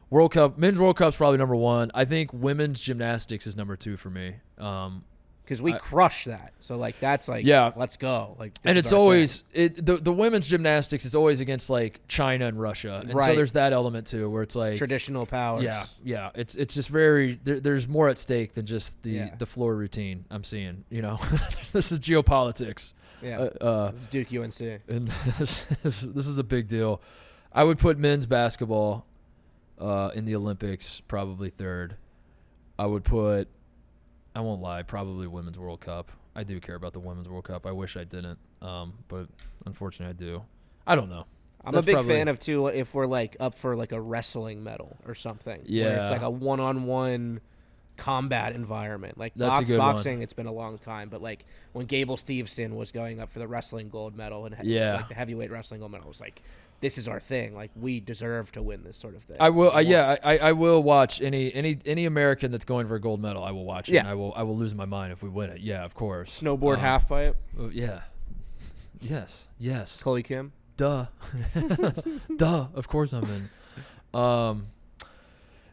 [SPEAKER 1] World Cup, men's World Cup's probably number 1. I think women's gymnastics is number 2 for me.
[SPEAKER 3] Because we crush that, so like that's like let's go. Like,
[SPEAKER 1] and it's always the women's gymnastics is always against like China and Russia, and so there's that element too where it's like
[SPEAKER 3] traditional powers.
[SPEAKER 1] Yeah. It's just very there's more at stake than just the floor routine. I'm seeing, this is geopolitics.
[SPEAKER 3] Yeah, Duke UNC,
[SPEAKER 1] and this is a big deal. I would put men's basketball. In the Olympics, probably 3rd. I would put, I won't lie, probably Women's World Cup. I do care about the Women's World Cup. I wish I didn't, but unfortunately I do. I don't know.
[SPEAKER 3] I'm a big fan of, too, if we're like up for like a wrestling medal or something.
[SPEAKER 1] Yeah.
[SPEAKER 3] Where it's like a one-on-one combat environment. Like
[SPEAKER 1] That's a good
[SPEAKER 3] boxing,
[SPEAKER 1] one.
[SPEAKER 3] it's been a long time, but like when Gable Steveson was going up for the wrestling gold medal and like the heavyweight wrestling gold medal, it was like, this is our thing. Like we deserve to win this sort of thing.
[SPEAKER 1] I will. I will watch any American that's going for a gold medal. I will watch it.
[SPEAKER 3] Yeah.
[SPEAKER 1] And I will lose my mind if we win it. Yeah, of course.
[SPEAKER 3] Snowboard half pipe.
[SPEAKER 1] Yeah. Yes.
[SPEAKER 3] Chloe Kim.
[SPEAKER 1] Duh. Duh. Of course I'm in.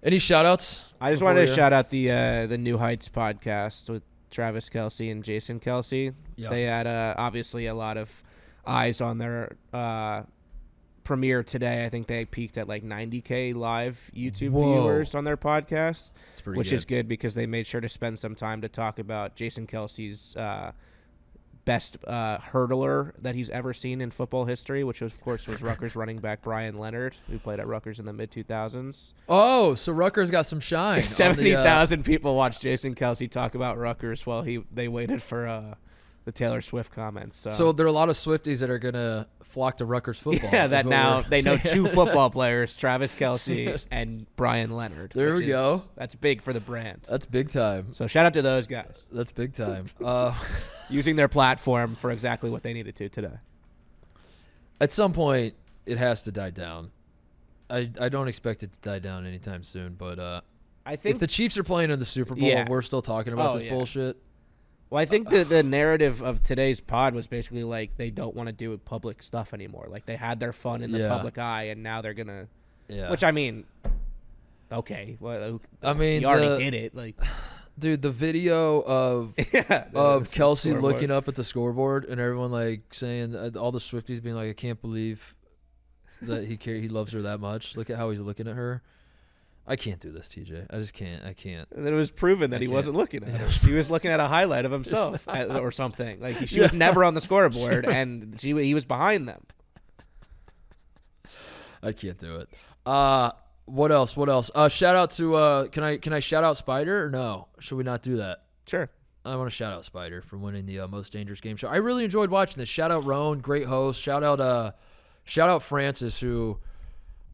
[SPEAKER 1] Any shout-outs?
[SPEAKER 3] I just wanted to shout out the New Heights podcast with Travis Kelce and Jason Kelce.
[SPEAKER 1] Yeah.
[SPEAKER 3] They had obviously a lot of eyes on their premiere today. I think they peaked at like 90K live YouTube viewers on their podcast, which is good because they made sure to spend some time to talk about Jason Kelce's best hurdler that he's ever seen in football history, which of course was Rutgers running back Brian Leonard, who played at Rutgers in the mid-2000s.
[SPEAKER 1] Oh, so Rutgers got some shine.
[SPEAKER 3] 70,000 people watched Jason Kelce talk about Rutgers while they waited for the Taylor Swift comments. So
[SPEAKER 1] there are a lot of Swifties that are going to flock to Rutgers football.
[SPEAKER 3] Yeah, that now they know two football players, Travis Kelce and Brian Leonard.
[SPEAKER 1] There we go.
[SPEAKER 3] That's big for the brand.
[SPEAKER 1] That's big time.
[SPEAKER 3] So shout out to those guys.
[SPEAKER 1] That's big time.
[SPEAKER 3] Using their platform for exactly what they needed to today.
[SPEAKER 1] At some point, it has to die down. I don't expect it to die down anytime soon, but
[SPEAKER 3] I think
[SPEAKER 1] if the Chiefs are playing in the Super Bowl and we're still talking about this bullshit.
[SPEAKER 3] Well, I think the narrative of today's pod was basically like they don't want to do public stuff anymore. Like they had their fun in the public eye, and now they're gonna. Yeah. Which I mean, okay. Well,
[SPEAKER 1] I mean,
[SPEAKER 3] you already did it. Like,
[SPEAKER 1] dude, the video of Kelce looking up at the scoreboard and everyone like saying all the Swifties being like, I can't believe that he loves her that much. Look at how he's looking at her. I can't do this, TJ. I just can't. I can't.
[SPEAKER 3] And then it was proven that he wasn't looking at her. He was looking at a highlight of himself or something. Like she was never on the scoreboard, and he was behind them.
[SPEAKER 1] I can't do it. What else? Shout out to can I shout out Spider or no? Should we not do that?
[SPEAKER 3] Sure.
[SPEAKER 1] I want to shout out Spider for winning the Most Dangerous Game Show. I really enjoyed watching this. Shout out Roan, great host. Shout out Francis, who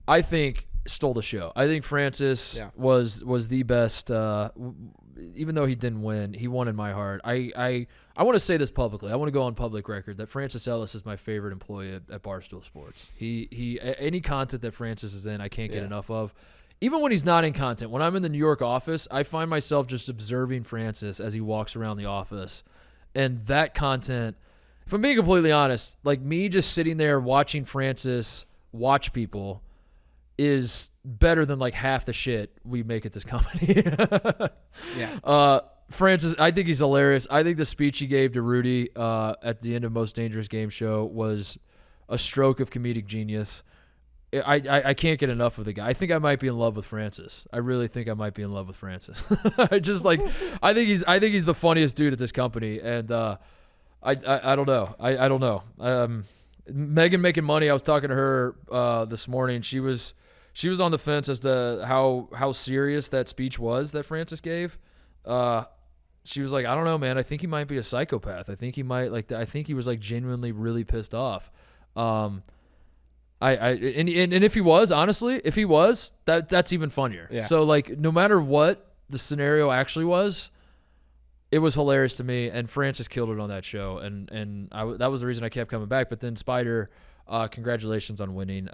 [SPEAKER 1] I think stole the show. I think Francis was the best. Even though he didn't win, he won in my heart. I want to say this publicly. I want to go on public record that Francis Ellis is my favorite employee at Barstool Sports. He any content that Francis is in, I can't get enough of. Even when he's not in content, when I'm in the New York office, I find myself just observing Francis as he walks around the office. And that content, if I'm being completely honest, like me just sitting there watching Francis watch people is better than like half the shit we make at this company. Francis, I think he's hilarious. I think the speech he gave to Rudy at the end of Most Dangerous Game Show was a stroke of comedic genius. I can't get enough of the guy. I think I might be in love with Francis. I really think I might be in love with Francis. I think he's the funniest dude at this company, and I don't know. I don't know. Megan making money. I was talking to her this morning. She was on the fence as to how serious that speech was that Francis gave. She was like, I don't know, man. I think he might be a psychopath. I think he might I think he was like genuinely really pissed off. And if he was, honestly, that's even funnier. Yeah. So like, no matter what the scenario actually was, it was hilarious to me. And Francis killed it on that show. And that was the reason I kept coming back. But then Spider, congratulations on winning.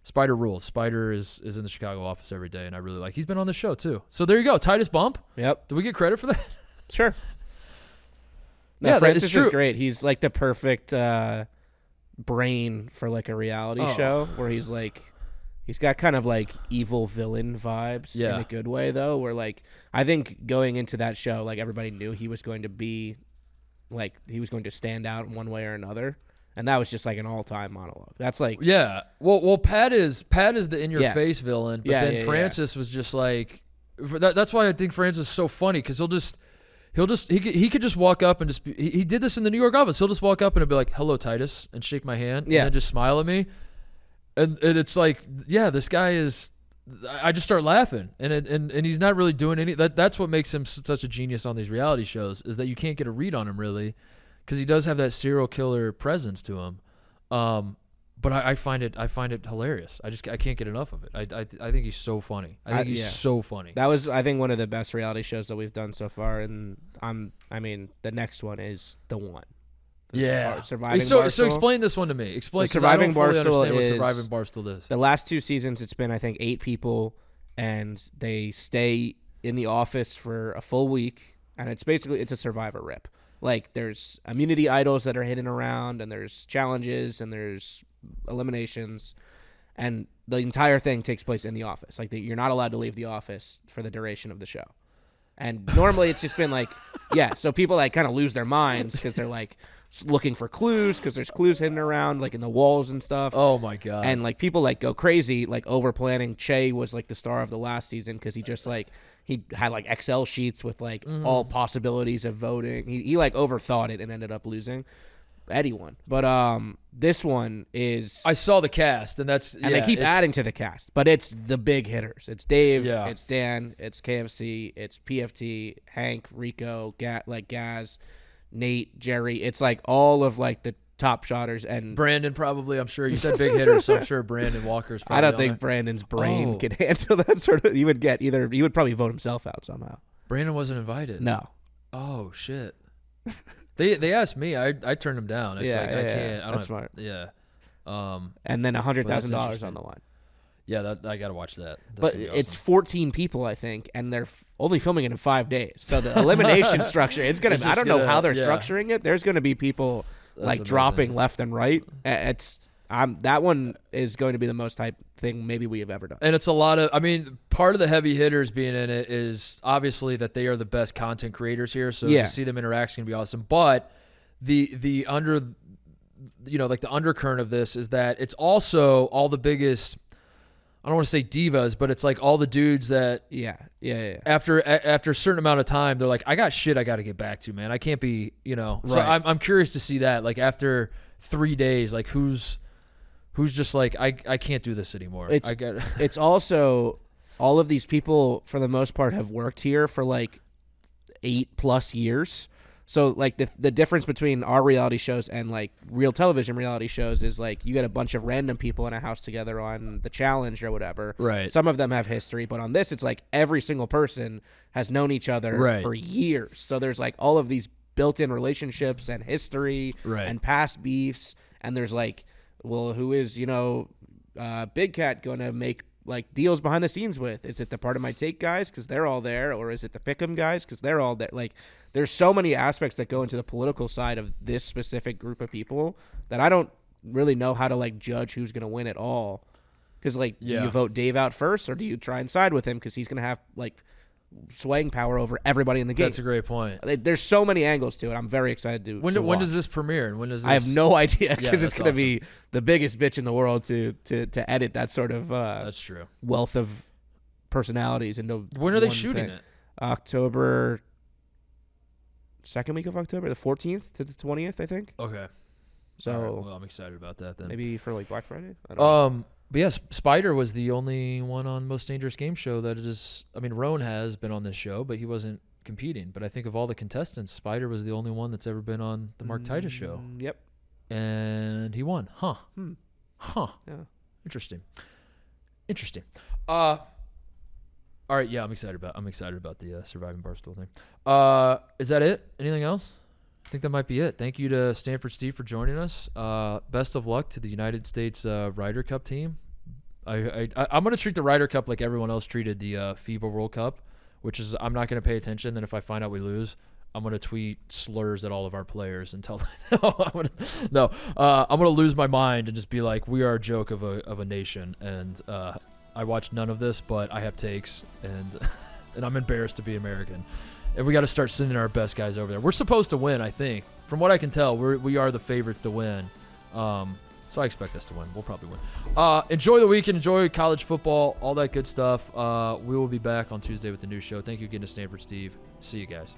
[SPEAKER 1] Spider rules. Spider is in the Chicago office every day, and I really like. He's been on the show too. So there you go, Titus Bump.
[SPEAKER 3] Yep.
[SPEAKER 1] Do we get credit for that?
[SPEAKER 3] Sure. No, yeah, Francis is great. He's like the perfect brain for like a reality show where he's got kind of like evil villain vibes in a good way though. Where like I think going into that show, like everybody knew he was going to be like he was going to stand out in one way or another. And that was just like an all-time monologue. That's like
[SPEAKER 1] Well, Pat is the in-your-face villain, but then Francis was just like that's why I think Francis is so funny because he could just walk up and just he did this in the New York office. He'll just walk up and be like, "Hello, Titus," and shake my hand, and then just smile at me, and it's like, this guy is. I just start laughing, and he's not really doing any. That's what makes him such a genius on these reality shows is that you can't get a read on him really. Because he does have that serial killer presence to him. But I find it hilarious. I can't get enough of it. I think he's so funny. I think he's so funny.
[SPEAKER 3] That was, I think, one of the best reality shows that we've done so far, and the next one is the one. Surviving Barstool.
[SPEAKER 1] So explain this one to me. Explain, because I don't fully understand what Surviving Barstool is.
[SPEAKER 3] The last 2 seasons, it's been, I think, 8 people, and they stay in the office for a full week, and it's a Survivor rip. Like, there's immunity idols that are hidden around, and there's challenges, and there's eliminations, and the entire thing takes place in the office. Like, you're not allowed to leave the office for the duration of the show. And normally it's just been like, so people like kind of lose their minds because they're like looking for clues, because there's clues hidden around like in the walls and stuff.
[SPEAKER 1] Oh my god.
[SPEAKER 3] And like people like go crazy, like over planning. Che was like the star of the last season because he just like he had like Excel sheets with like all possibilities of voting. He like overthought it and ended up losing. Eddie won, but this one is,
[SPEAKER 1] I saw the cast, and
[SPEAKER 3] they keep adding to the cast, but it's the big hitters. It's Dave, it's Dan, it's KFC, it's PFT, Hank, Rico, Gaz, Nate, Jerry. It's like all of like the top shotters, and
[SPEAKER 1] Brandon probably. I'm sure you said big hitters, so I'm sure Brandon Walker's probably
[SPEAKER 3] I don't think Brandon's brain can handle that sort of. He would probably vote himself out somehow.
[SPEAKER 1] Brandon wasn't invited.
[SPEAKER 3] No.
[SPEAKER 1] Oh shit. They asked me. I turned them down. It's I can't.
[SPEAKER 3] That's smart.
[SPEAKER 1] Yeah.
[SPEAKER 3] And then $100,000 on the line.
[SPEAKER 1] Yeah, I gotta watch that.
[SPEAKER 3] But it's 14 people, I think, and they're only filming it in 5 days. So the elimination structure, I don't know how they're structuring it. There's gonna be people like dropping left and right. That one is going to be the most hype thing maybe we have ever done.
[SPEAKER 1] And it's a lot of, part of the heavy hitters being in it is obviously that they are the best content creators here. So to see them interact is going to be awesome. But the undercurrent of this is that it's also all the biggest, I don't want to say divas, but it's like all the dudes that after a certain amount of time, they're like, I got shit I got to get back to, man. I can't be, So I'm curious to see that, like after 3 days, like who's just like, I can't do this anymore.
[SPEAKER 3] It's also, all of these people for the most part have worked here for like 8+ years. So like the difference between our reality shows and like real television reality shows is like you get a bunch of random people in a house together on The Challenge or whatever.
[SPEAKER 1] Right.
[SPEAKER 3] Some of them have history, but on this it's like every single person has known each other for years. So there's like all of these built-in relationships and history and past beefs, and there's like, well, who is, Big Cat going to make like deals behind the scenes with? Is it the Part of My Take guys because they're all there, or is it the Pick'em guys because they're all there? Like, there's so many aspects that go into the political side of this specific group of people that I don't really know how to like judge who's going to win at all. Because like, do you vote Dave out first, or do you try and side with him because he's going to have like swaying power over everybody in the game?
[SPEAKER 1] That's a great point.
[SPEAKER 3] There's so many angles to it. I'm very excited to
[SPEAKER 1] when does this premiere? And when does this...
[SPEAKER 3] I have no idea, because it's going to be the biggest bitch in the world to edit that sort of
[SPEAKER 1] that's true
[SPEAKER 3] wealth of personalities into.
[SPEAKER 1] When are they shooting it?
[SPEAKER 3] October, second week of October, the 14th to the 20th, I think.
[SPEAKER 1] Okay.
[SPEAKER 3] So
[SPEAKER 1] right. Well, I'm excited about that then.
[SPEAKER 3] Maybe for like Black Friday. I don't know.
[SPEAKER 1] But yes, Spider was the only one on Most Dangerous Game Show that is. Roan has been on this show, but he wasn't competing. But I think of all the contestants, Spider was the only one that's ever been on the Mark Titus show.
[SPEAKER 3] Yep.
[SPEAKER 1] And he won. Huh.
[SPEAKER 3] Yeah.
[SPEAKER 1] Interesting. All right. Yeah, I'm excited about the Surviving Barstool thing. Is that it? Anything else? I think that might be it. Thank you to Stanford Steve for joining us. Best of luck to the United States Ryder Cup team. I'm going to treat the Ryder Cup like everyone else treated the FIBA World Cup, which is I'm not going to pay attention. Then if I find out we lose, I'm going to tweet slurs at all of our players and tell them, I'm going to lose my mind and just be like, we are a joke of a nation. And I watched none of this, but I have takes, and I'm embarrassed to be American. And we got to start sending our best guys over there. We're supposed to win, I think. From what I can tell, we are the favorites to win. So I expect us to win. We'll probably win. Enjoy the weekend. Enjoy college football, all that good stuff. We will be back on Tuesday with a new show. Thank you again to Stanford Steve. See you guys.